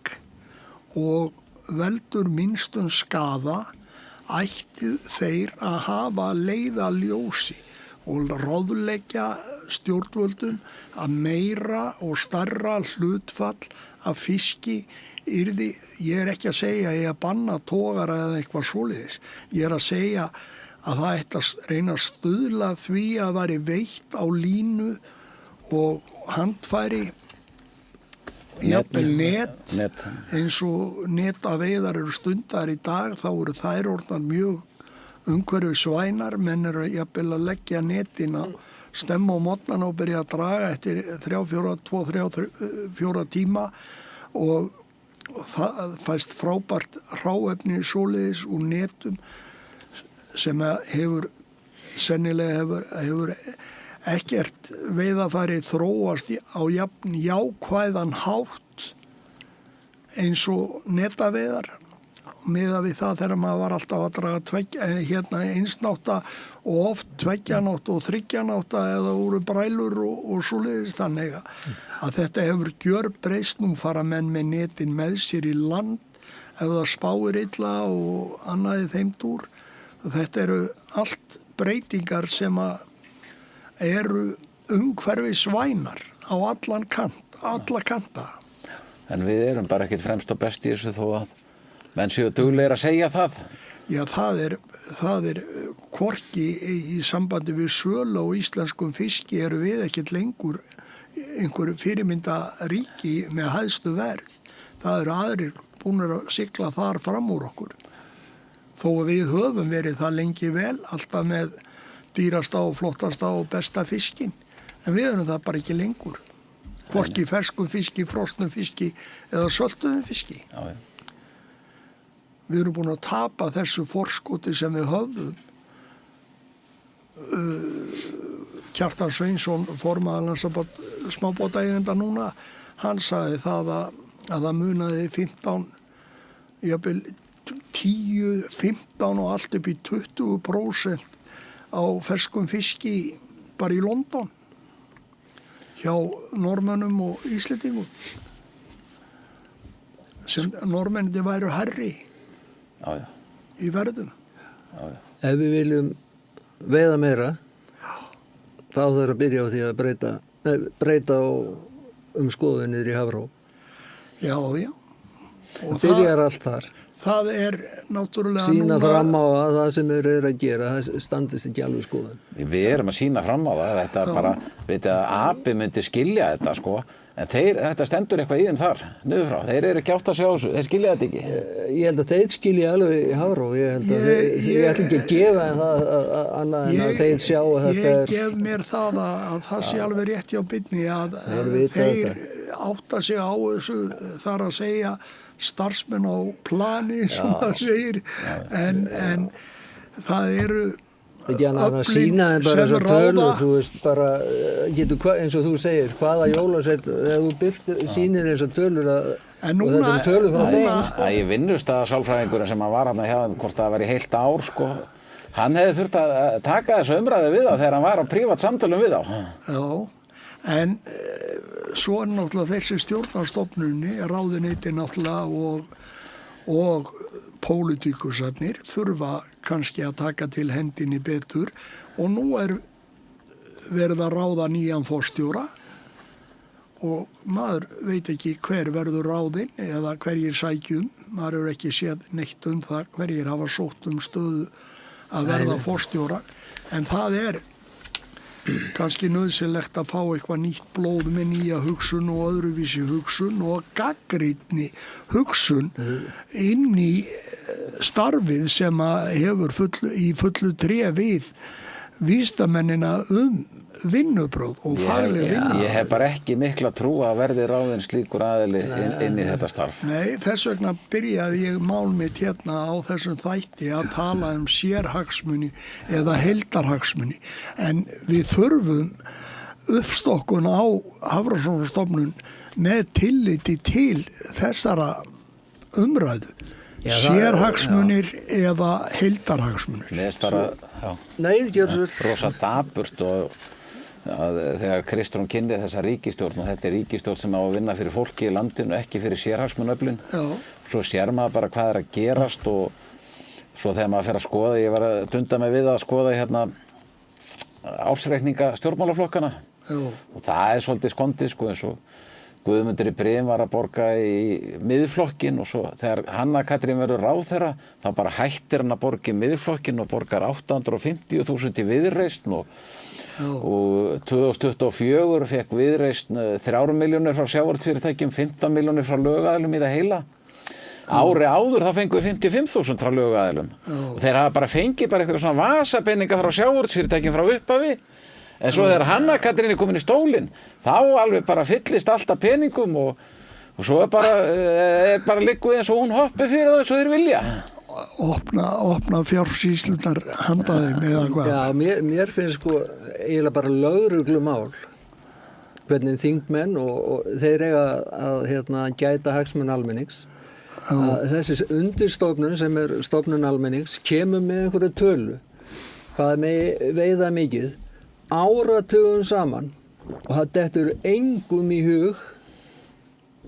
S1: og veldur minnstum skaða ætti þeir að hafa leiðarljósi og ráðleggja stjórnvöldum að meira og stærra hlutfall af fiski yrði, ég er ekki að segja að ég að banna togara eða eitthvað svoleiðis, ég er að segja að það ætti að reyna að stuðla því að væri veitt á línu og handfæri jafnvel net eins og netaveiðar eru stundar í dag þá eru þær orðnar mjög umhverfisvænar menn eru jafnvel að leggja netin á stemma á morgnana og byrja að draga eftir 2-4 tíma og það fæst frábært hráefni svoleiðis úr netum sem hefur sennilega hefur ekkert veiðarfæri þróast á jafn jákvæðan hátt eins og netaveiðar miðað við það þegar maður var alltaf að draga einsnátta og oft tveggjanátta og þriggjanátta eða úr brælur og svoleiðis þannig að þetta hefur gjörbreyst nú fara menn með netin með sér í land ef það spáir illa og annað í þeim dúr þetta eru allt breytingar sem að eru umhverfisvænar á alla kanta.
S3: En við erum bara ekkert fremst og best í þessu þó að menn séu duglegir að segja það.
S1: Já, það er hvorki í sambandi við sölu og íslenskum fiski eru við ekkert lengur einhver fyrirmynda ríki með hæstu verð. Það eru aðrir búnir að sigla þar fram úr okkur. Þó að við höfum verið það lengi vel, alltaf með dýrasta og flottasta og besta fiskin. En við erum það bara ekki lengur. Hvorki ferskum fiski, frosnum fiski eða söltuðum fiski.
S3: Já.
S1: Við erum búin að tapa þessu forskoti sem við höfðum. Kjartan Sveinsson, formaður Landssamband smábátaeigenda núna, hann sagði það að það munaði 15, jafnvel 10, 15 og allt upp í 20% á ferskum fiski bara í London hjá Norðmönnum og Íslendingum sem Norðmennir væru hærri í verðum.
S2: Ef við viljum veiða meira þá þarf að byrja á því að breyta skoðunir í Hafró.
S1: Já.
S2: Og byrjar allt þar.
S1: Það er náttúrulega
S2: sýna fram á að það sem þeir eru að gera það standist ekki alveg skoðun.
S3: Við erum að sýna fram á það, þetta bara veit að api myndi skilja þetta sko, en þetta stendur eitthvað í þeim þar niður frá, þeir eru ekki átt að sjá þessu, þeir skilja þetta ekki.
S2: Ég held að þeir skilja alveg í Hafró, ég held að ég ætla ekki að gefa en það annað en að þeir sjá að þetta
S1: Ég gef mér það að það sé alveg rétt hjá Byrni að þeir átta sig á þessu þar að segja starfsmenn á plani sem það segir en það eru
S2: ekki annað að sína en bara svo tölur þú veist bara getur eins og þú segir hvaða jólasett þegar þú sýnir eins og tölur og þetta er tölur frá þeim
S3: Ég vinnustæða sálfræðingurinn sem var hann að hjá þeim hvort það var í heilt ár sko hann hefði þurft að taka þessu umræðu við þá þegar hann var á prívat samtölum við þá
S1: Já en svo er náttúrulega þessi stjórnarstofnunni, ráðuneyti náttúrulega og pólitíkusarnir þurfa kannski að taka til hendinni betur og nú er verið að ráða nýjan forstjóra og maður veit ekki hver verður ráðinn eða hverjir sækjum, maður hefur ekki séð neitt það hverjir hafa sótt stöðu að verða forstjóra en það er kannski nauðsynlegt að fá eitthvað nýtt blóð með nýja hugsun og öðruvísi hugsun og gagnrýni hugsun inn í starfið sem hefur í fullu tré við vísindamennina vinnubróð og fagleg vinnubróð.
S3: Ég hef bara ekki mikla trú að verði ráðinn slíkur aðili inn í þetta starf.
S1: Nei, þess vegna byrjaði ég mál mitt hérna á þessum þætti að tala sérhagsmuni eða heildarhagsmuni. En við þurfum uppstokkun á Hafrannsóknastofnun með tilliti til þessara umræðu. Sérhagsmunir eða heildarhagsmunir.
S3: Leðist bara, rosa dapurt og þegar Kristrún kynni þessa ríkisstjórn og þetta ríkisstjórn sem á að vinna fyrir fólki í landinu, ekki fyrir sérhagsmunöflin. Svo sér maður bara hvað að gerast og svo þegar maður fer að skoða, ég var að dunda mig við að skoða hérna ársreikninga stjórnmálaflokkana og það svolítið skondið sko eins og Guðmundur í Brim var að borga í miðflokkin og svo þegar Hanna Katrín verður ráðherra þá bara hættir hann að borga í miðflokkin og borgar 850.000 í Viðreisn og 2024 fekk Viðreisn 3 milljónir frá sjávarútvegsfyrirtækjum, 15 milljónir frá lögaðilum í það heila. Ári áður þá fengum við 55.000 frá lögaðilum og þeir hafa bara fengið eitthvað svona vasapeninga frá sjávarútvegsfyrirtækjum frá upphafi. En svo þegar Hanna Katrín komin í stólinn, þá alveg bara fyllist alltaf peningum og svo bara liggur eins og hún hoppi fyrir það eins og þeir vilja.
S1: Opna fjársýslunar handa þeim eða hvað?
S2: Já, mér finnst sko eiginlega bara lögreglumál hvernig þingmenn og þeir eiga að gæta hagsmuni almennings. Þessi undirstofnun sem stofnun almennings kemur með einhverju tölu. Hvað veiða mikið? Áratugum saman og það dettur engum í hug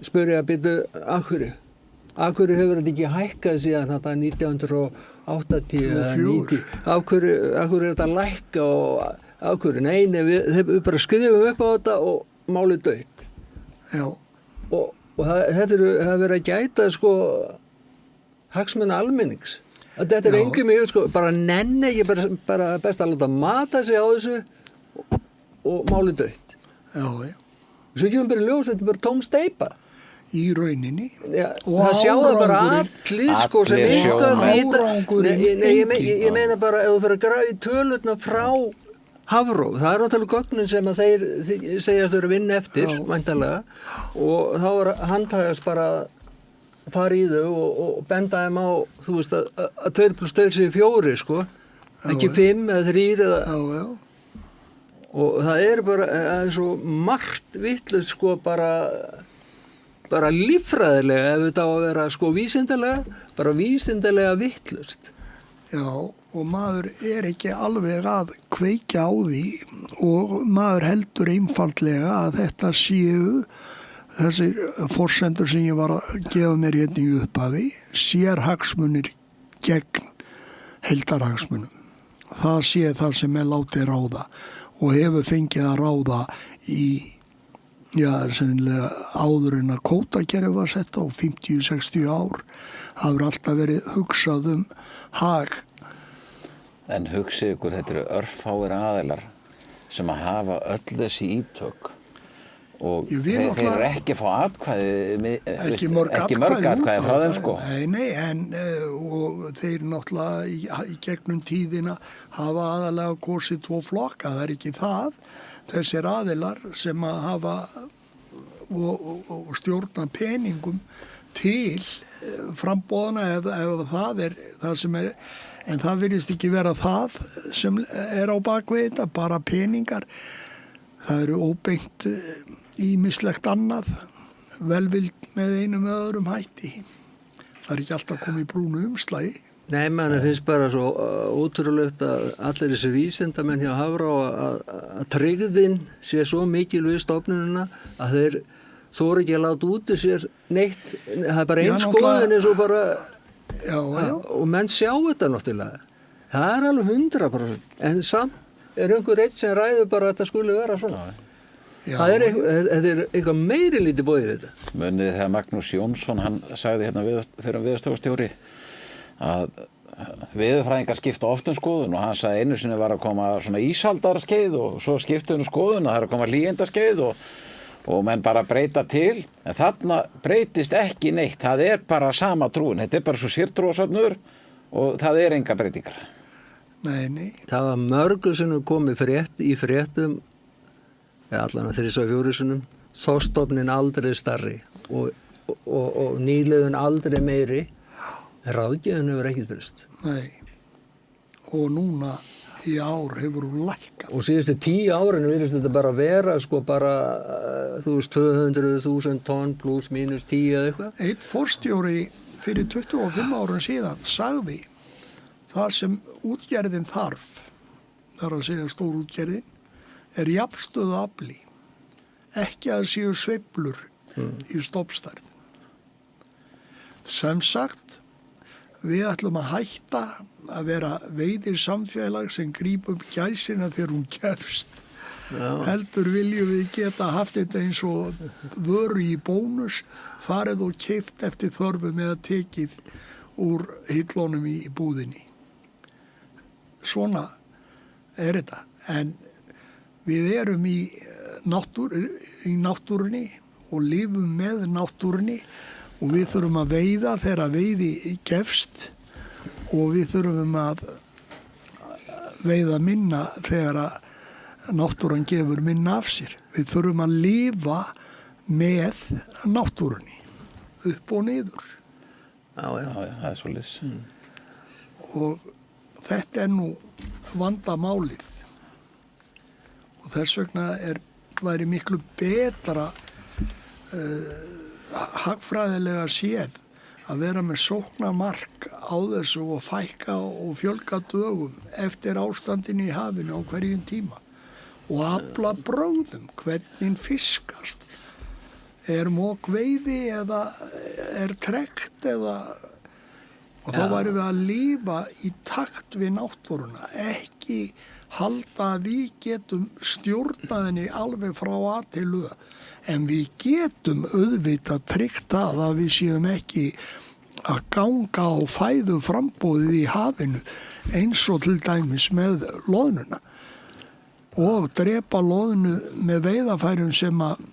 S2: spurja að byrja af hverju hefur þetta ekki hækkað síðan þetta 1980 eða 90 af hverju er þetta að lækka og af hverju, nei við bara skrifum upp á þetta og málið dautt og það verið að gæta sko hagsmuni almennings þetta er engum í hug sko bara nenni ekki bara best að láta mata sig á þessu og málið dautt. Svo kemur bara ljós, þetta bara tóm steypa.
S1: Í rauninni.
S2: Það sjá það bara allir sko sem eitthvað vita. Ég meina bara ef þú fyrir að grafa í tölurna frá Hafró, það náttúrulega gögnin sem að þeir segjast þau eru að vinna eftir, væntanlega, og þá handhægast bara að fara í þau og benda þeim á, þú veist að 2 + 2 séu 4 sko, ekki 5 eða 3 eða og það bara svo margt vitlaust sko bara líffræðilega ef þetta á að vera sko vísindalega vitlaust.
S1: Já, og maður ekki alveg að kveikja á því og maður heldur einfaldlega að þetta séu þessir forsendur sem ég var að gefa mér hérna í upphafi, sérhagsmunir gegn heildarhagsmunum. Það sé það sem látið ráða og hefur fengið að ráða í, sennilega áður en að kvótakerfið var sett á 50-60 ár. Það hefur alltaf verið hugsað hag.
S3: En hugsið ykkur, þetta eru örfáir aðilar sem að hafa öll þessi ítök og þeir eru ekki að fá atkvæði, ekki mörg atkvæði frá þeim sko.
S1: Nei, og þeir náttúrulega í gegnum tíðina hafa aðalega kosið 2 flokka, það ekki það. Þessir aðilar sem að hafa og stjórna peningum til frambóðana ef það það sem en það virðist ekki vera það sem á bakvið þetta, bara peningar. Það eru óbeint ýmislegt annað, velvild með einum eða öðrum hætti. Það ekki alltaf komið í brúnu umslagi.
S2: Nei, mann finnst bara svo ótrúlegt að allir þessi vísindamenn hjá Hafró að tryggðin sé svo mikil við stofnunina að þeir þóra ekki að láta út í sér neitt. Það bara einn skoðin eins og bara og menn sjá þetta náttúrulega. Það alveg 100%. En samt einhver einn sem ræður bara að þetta skuli vera svona. Það eitthvað meiri lítið bóðið þetta.
S3: Munið þegar Magnús Jónsson, hann sagði hérna fyrir veðurstofustjóri að veðurfræðingar skipta oft skoðun og hann sagði einu sinni var að koma svona ísaldarskeið og svo skipta skoðun og það er að koma hlýjendaskeið og menn bara breyta til, en þarna breytist ekki neitt, það bara sama trúin, þetta bara svo sértrúasöfnur og það enga breytingar.
S1: Nei.
S2: Það var mörgu sem komið í fréttum allan að 3-4 sinnum, þorskstofninn aldrei stærri og nýliðun aldrei meiri, en ráðgjöfin hefur ekkert breyst.
S1: Nei, og núna í ár hefur hún lækkað.
S2: Og síðustu 10 árinu virðist þetta bara vera, sko, bara, 200.000 tonn pluss mínus 10 eða eitthvað.
S1: Einn forstjóri fyrir 25 árum síðan sagði það sem útgerðin þarf, þar að segja stór útgerðin, jafnstöðu afli, ekki að séu sveiflur í stofnstærð. Sem sagt, við ætlum að hætta að vera veiðir samfélag sem grípum gæsina þegar hún gefst.
S2: Já.
S1: Heldur viljum við geta haft þetta eins og vöru í bónus, farið og keypt eftir þörfum eða tekið úr hillunum í búðinni. Svona þetta. En við erum í náttúrunni og lifum með náttúrunni og við þurfum að veiða þegar veiði gefst og við þurfum að veiða minna þegar að náttúran gefur minna af sér. Við þurfum að lifa með náttúrunni, upp og niður.
S2: Já,
S3: það svoleiðis.
S1: Og þetta nú vandamálið. Og þess vegna væri miklu betra hagfræðilega séð að vera með sóknarmark á þessu og fækka og fjölga dögum eftir ástandinu í hafinu á hverjum tíma og afla brögðum, hvernig fiskast, mók veiði eða trekt eða og þá værum við að lifa í takt við náttúruna, ekki halda að við getum stjórnaðinni alveg frá A til Ö. En við getum auðvitað tryggt að við séum ekki að ganga á fæðu frambóðið í hafinu eins og til dæmis með loðnuna og drepa loðnu með veiðafærum sem að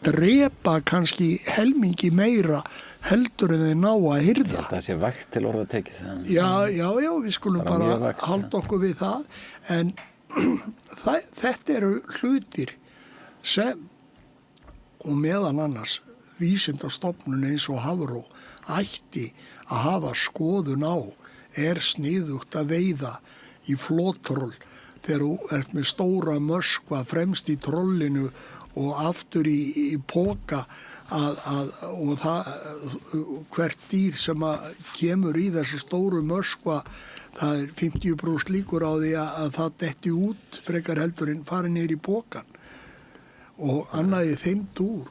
S1: drepa kannski helmingi meira heldur en þeir ná að hirða.
S3: Ég held að það sé vægt til orða tekið.
S1: Já, við skulum bara halda okkur við það. En þetta eru hlutir sem og meðan annars vísindastofnun eins og Hafró ætti að hafa skoðun á sniðugt að veiða í flottroll þegar þú ert með stóra möskva fremst í trollinu og aftur í poka og hvert dýr sem kemur í þessu stóru möskva það 50% líkur á því að það detti út frekar heldur en fari niður í pokan. Og annað í þeim dúr.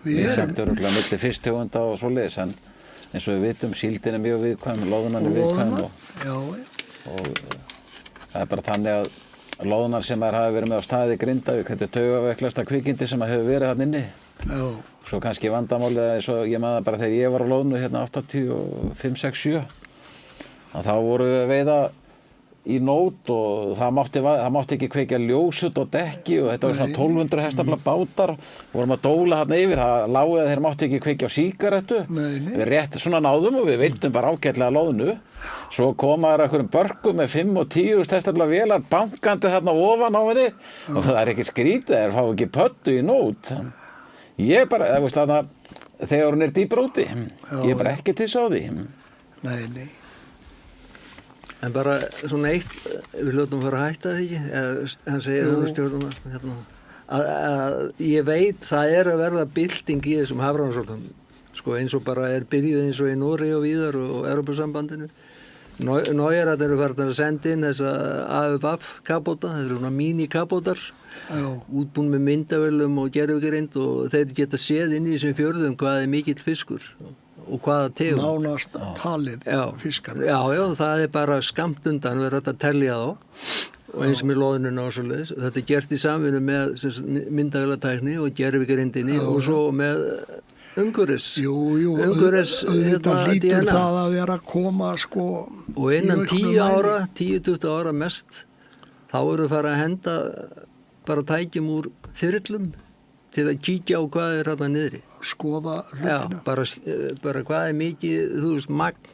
S3: Við setjum örgulega milli fisktegunda og svoleiðis, en eins og við vitum, síldin mjög viðkvæm, loðnan viðkvæm og það bara þannig að loðnar sem hafa verið með á staði Grindavík, þetta taugaveiklasta kvikindi sem hefur verið þarna inni. Já. Svo kannski vandamálið eins og ég maður bara þegar ég var á loðnu hérna 85, 6, 7 að þá voru við að veiða í nót og það mátti ekki kveikja ljósut og dekki og þetta var svona 1200 hestafla bátar vorum að dóla þarna yfir, það lágu að þeir mátti ekki kveikja á sígarettu. Við rétt svona náðum og við veitum bara ágætlega loðnu. Svo komaður einhverjum börkum með 5 og 10 hestafla vélar bankandi þarna ofan á henni og það ekki skrítið, þeir fá ekki pöttu í nót. Ég bara, þegar hún dýpur úti, ég bara ekki til svo á því.
S1: Nei.
S2: En bara svona eitt, við hljótum að fara að hætta það ekki, hann segir stjórnumar, að ég veit það að verða bylting í þessum hafrannsóknum, sko eins og bara byrjuð eins og í Noregi og víðar og Evrópusambandinu. Nóir eru farin að senda inn þessa AFF kabóta, þetta eru svona mini-kabótar, útbúin með myndavélum og gervigreind og þeir geta séð inn í þessum fjörðum hvað mikill fiskur. Og hvaða tegund.
S1: Nánast talið fiskar.
S2: Já, það bara skammt undan verið að telja þá og eins með loðnuna og svoleiðis. Þetta gert í samvinnu með myndavélatækni og gervigrindinni og svo með umhverfis.
S1: Þetta hlýtur það að vera að koma sko.
S2: Og innan 10-20 ára mest þá eru farið að henda bara tækjum úr þyrlum til að kíkja á hvað þarna niðri.
S1: Skoða hlutina.
S2: Já, bara hvað mikið, magn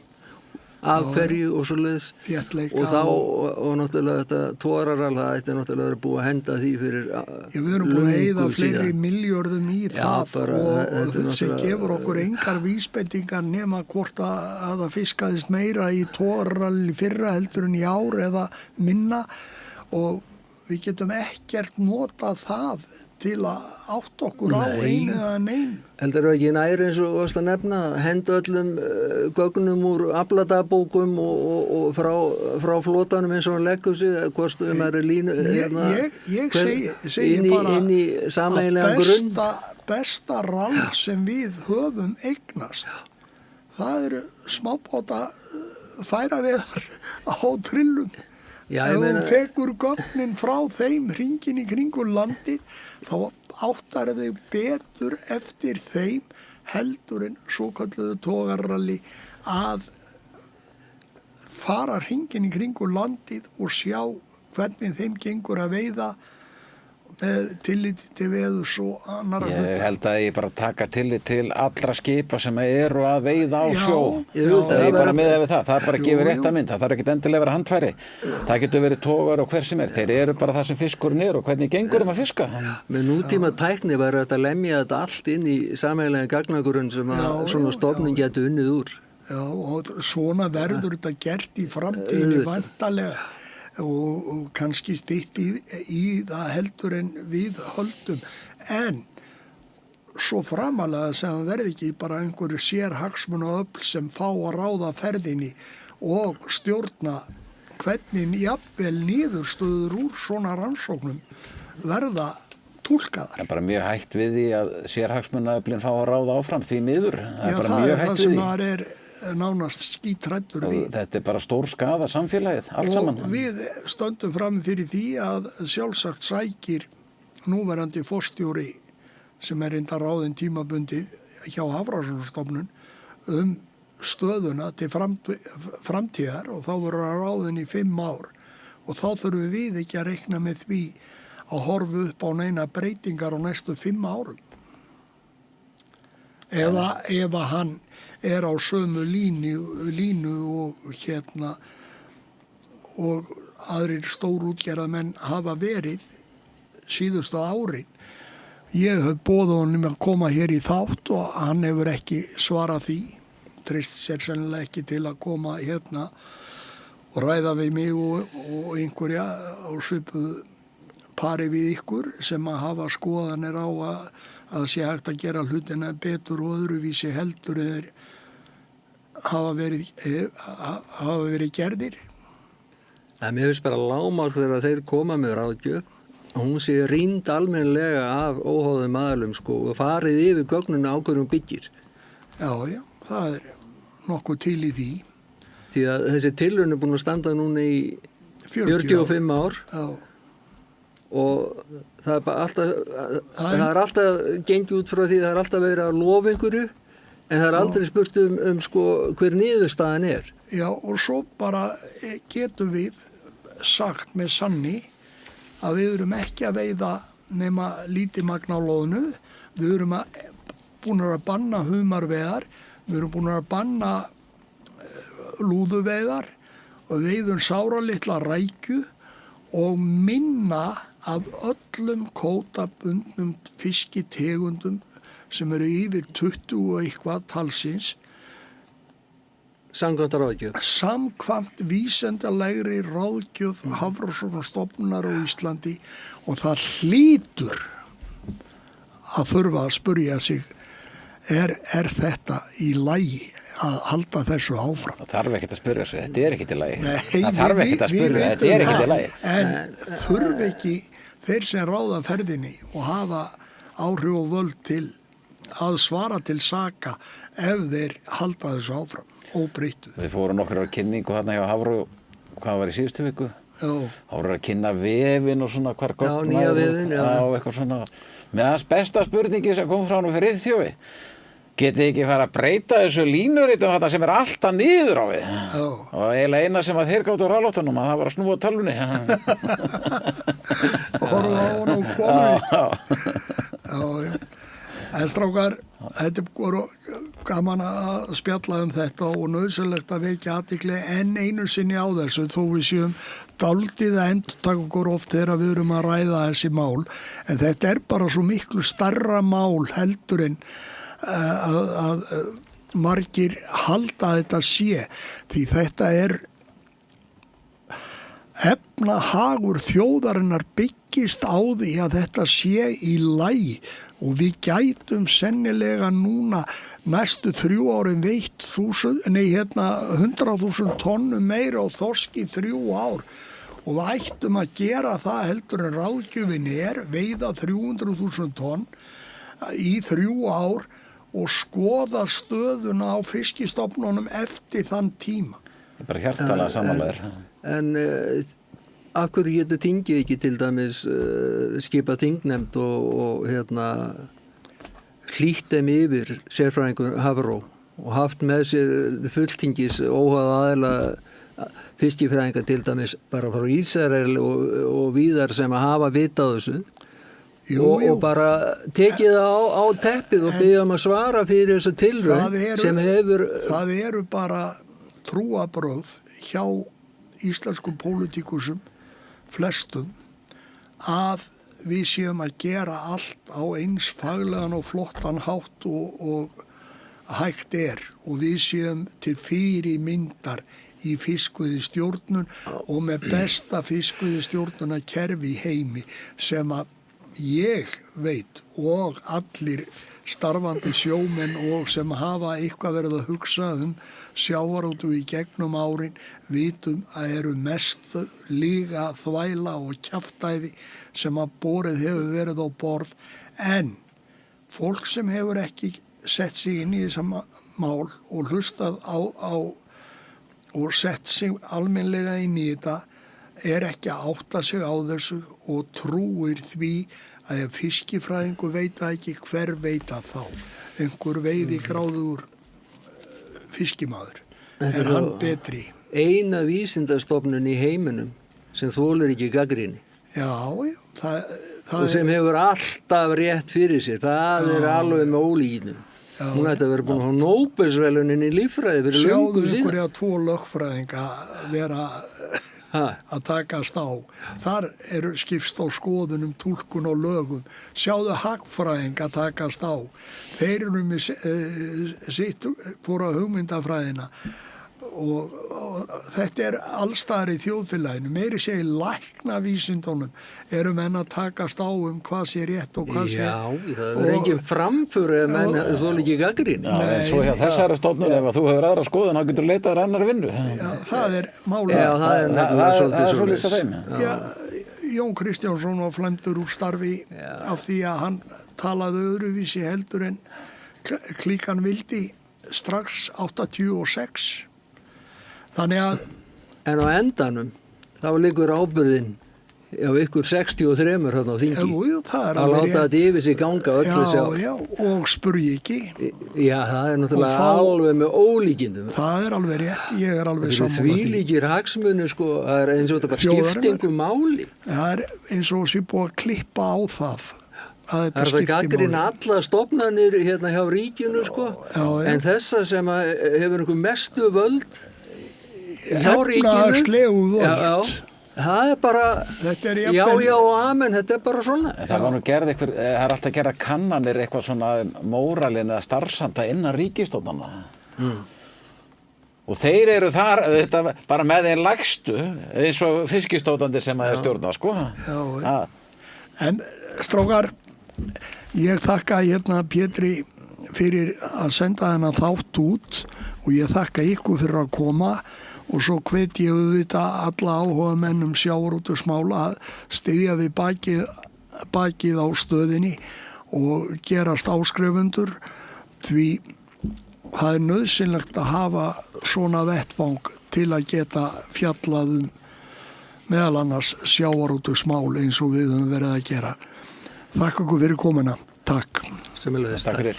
S2: af hverju og svoleiðis
S1: Þéttleika
S2: og þá og náttúrulega þetta tóraral það ætti náttúrulega að vera búið að henda því fyrir
S1: við erum búin að eyða fleiri milljörðum í það
S2: bara,
S1: og sem gefur okkur engar vísbendingar nema hvort að það fiskaðist meira í tóraral fyrra heldur en í ár eða minna og við getum ekkert notað það til að átt okkur á einu eða neinu.
S2: Heldur það ekki næri eins og varst að nefna, henda öllum gögnum úr afladabókum og frá flotanum eins og hann leggur sig, hvort maður er línu
S1: ég segi bara
S2: inn í sameiginlegan grunn.
S1: Besta rall sem við höfum eignast, það eru smábáta færaveðar á trillum. Ef þú tekur gögnin frá þeim hringinn í kringu landi þá áttar þau betur eftir þeim heldur en svokölluðu togarralli að fara hringinn í kringu landið og sjá hvernig þeim gengur að veiða með tilliti til veðurs og annarra hluta.
S3: Ég held að ég bara taka tillit til allra skipa sem eru að veiða á sjó. Það er bara miðað við það. Það er bara að gefa rétta mynd. Það þarf ekki endilega að vera handfæri. Það getur verið togar og hver sem er. Þeir eru bara það sem fiskurinn er og hvernig gengur að fiska.
S2: Með nútíma tækni væri þetta að lemja þetta allt inn í sameiginlegan gagnagrunn sem að svona stofnun getur unnið úr.
S1: Já, og svona verður þetta gert í framtíðinni væntanlega. Og kannski stytt í það heldur en við höldum en svo framalega sem verði ekki bara einhverju sérhagsmunaöfl sem fá að ráða ferðinni og stjórna hvernig jafnvel niðurstöður úr svona rannsóknum verða túlkaðar.
S3: Það er bara mjög hægt við því að sérhagsmunaöflin fá að ráða áfram því miður.
S1: Það er það sem maður er nánast skítræddur við.
S3: Þetta er bara stór skaða samfélagið, allt saman.
S1: Og við stöndum fram fyrir því að sjálfsagt sækir núverandi forstjóri sem er enda ráðin tímabundið hjá Hafrannsóknastofnun stöðuna til framtíðar og þá verður að ráðin í 5 ár og þá þurfum við ekki að reikna með því að horfa upp á neina breytingar á næstu 5 árum. Ef hann er á sömu línu og aðrir stórútgerðarmenn hafa verið síðustu árin. Ég hef boðið honum að koma hér í þátt og hann hefur ekki svarað því. Treyst sér sennilega ekki til að koma hérna og ræða við mig og einhverja á svipuðu pari við ykkur sem að hafa skoðanir á að sé hægt að gera hlutina betur og öðruvísi heldur eða hafa verið gerðir.
S2: Mér finnst bara lágmark þegar þeir koma með ráðgjöf og hún sé rýnd almennilega af óháðum aðalum og farið yfir gögnun ákveðnum byggir.
S1: Já, það er nokkuð til í því.
S2: Því að þessi tilraun er búin að standa núna í 45 ár.
S1: Já.
S2: Og það er bara alltaf gengið út frá því það er alltaf verið að lofa einhverju en það er aldrei spurt hver niðurstaðan er.
S1: Já, og svo bara getum við sagt með sanni að við erum ekki að veiða nema lítið magn á loðnu. Við erum búin að banna humarveiðar, við erum búin að banna lúðuveiðar og veiðum sáralitla rækju og minna af öllum kvótabundnum fiskitegundum sem eru yfir 20 og eitthvað talsins.
S2: Samkvæmt ráðgjöf?
S1: Samkvæmt vísindalegri ráðgjöf Hafrannsóknastofnunar á Íslandi og það hlýtur að þurfa að spyrja sig er þetta í lagi að halda þessu áfram?
S3: Það þarf ekkert að spyrja sig, þetta er ekkert í lagi.
S1: Nei,
S3: það þarf ekkert að spyrja, þetta er ekkert í lagi.
S1: En þurfi ekki þeir sem ráða ferðinni og hafa áhrif og völd til að svara til saka ef þeir halda þessu áfram óbreyttu.
S3: Við fórum nokkrar kynningu hérna hjá Hafró, hvað var í síðustu viku?
S1: Já.
S3: Þá voru að kynna vefin og svona hvar
S2: Já, nýja vefin, já.
S3: Eitthvað svona. Meðans besta spurningi sem kom frá nú fyrir Friðþjófi. Getið ekki fara að breyta þessu línuritum þetta sem er alltaf niður á við.
S1: Já.
S3: Og eiginlega eina sem að þeir gáttu á raflóttunum að það var að snúa tölvunni.
S1: Horfa á hún og komur. Já. En strákar, þetta er gaman að spjalla þetta og nauðsynlegt að vekja athygli enn einu sinni á þessu þó við séum dálítið að endurtaka okkur oft þegar við erum að ræða þessi mál. En þetta bara svo miklu starra mál heldur en að margir halda þetta sé. Því þetta efnahagur þjóðarinnar byggist á því að þetta sé í lagi og við gætum sennilega núna næstu 3 árin veitt 100.000 tonnum meira á þorski 3 ár og við ættum að gera það heldur en ráðgjöfin veiða 300.000 tonn í 3 ár og skoða stöðuna á fiskistofnunum eftir þann tíma.
S3: Það bara hjartalega samanlegar.
S2: En af hverju getur þingið ekki til dæmis skipa þingnefnd og hlýtt þeim yfir sérfræðingur Hafró og haft með sér fulltingis óháða aðila fiskifræðinga til dæmis bara frá Ísrael og víðar sem að hafa vitað þessu og bara tekið á teppið og biðja að svara fyrir þessu tilraun sem hefur...
S1: Það eru bara trúarbrögð hjá íslenskum pólitíkusum flestum að við séum að gera allt á eins faglegan og flottan hátt og hægt og við séum til fyrirmyndar í fiskveiðistjórnun og með besta fiskveiðistjórnunarkerfi í heimi sem að ég veit og allir starfandi sjómenn og sem hafa eitthvað verið að hugsa sjávarútveg í gegnum árin vitum að eru mest líga þvæla og kjaftæði sem að borið hefur verið á borð en fólk sem hefur ekki sett sig inn í þessa mál og hlustað á og sett sig almennlega inn í þetta ekki að átta sig á þessu og trúir því að ef fiskifræðingur veit það ekki, hver veit það þá? Einhver veiði gráður fiskimaður. Hann betri?
S2: Eina vísindastofnun í heiminum sem þolir ekki gagnrýni.
S1: Já.
S2: Og sem hefur alltaf rétt fyrir sér. Það alveg með ólíkinu. Hún ætti að vera búin að hafa Nóbelsverðlaunin í líffræði fyrir löngu síðan.
S1: Sjáðu einhverja 2 lögfræðinga vera að takast á. Þar skipst á skoðunum, túlkun og lögum. Sjáðu hagfræðinga takast á. Þeir eru með sitt hvora hugmyndafræðina og þetta allstaðar í þjóðfélaginu. Meiri segir læknavísindunum menn að takast á hvað sé rétt og hvað sé...
S2: Já, það engin framföru menn þó líki gagnrýni.
S3: Já, svo hjá þessari stofnun ef þú hefur aðra skoðun þá getur leitað annar vinnu.
S1: Já, það málið.
S2: Já, það svolítið
S1: þeim. Já, Jón Kristjánsson var flæmdur úr starfi af því að hann talaði öðruvísi heldur en klíkan vildi strax 86. Þannig að...
S2: En á endanum, þá liggur ábyrgðin á ykkur 63 hérna á þingi.
S1: Jú, það
S2: að láta þetta yfir sig ganga öllu sjálf.
S1: Já, og spurji ekki.
S2: Já, það náttúrulega alveg með ólíkindum.
S1: Það alveg rétt, ég alveg sammála því.
S2: Því líkir hagsmunir, það eins og þetta bara skiptingu máli.
S1: Það eins og sé búið að klippa á það. Það
S2: það gagnrýna alla stofnanir hérna hjá ríkinu, en þessa sem hefur einhver mestu völd hjá ríkinu, það bara já og amen, þetta bara svona.
S3: Það var nú gerð það alltaf að gera kannanir eitthvað svona móralin eða starfsanda innan ríkisstofnana og þeir eru þar bara með þeim lægstu eins og fiskistofnandir sem að stjórna
S1: En strákar, ég þakka Pétri fyrir að senda þennan þátt út og ég þakka ykkur fyrir að koma og svo hvet ég auðvitað alla áhuga mennum sjávarútvegsmála að styðja við bakið á stöðinni og gerast áskrifundur því það nauðsynlegt að hafa svona vettvang til að geta fjallað meðal annars sjávarútvegsmál eins og við höfum verið að gera. Þakka ykkur fyrir komuna. Takk.
S2: Sömuleiðis.
S3: Takk fyrir.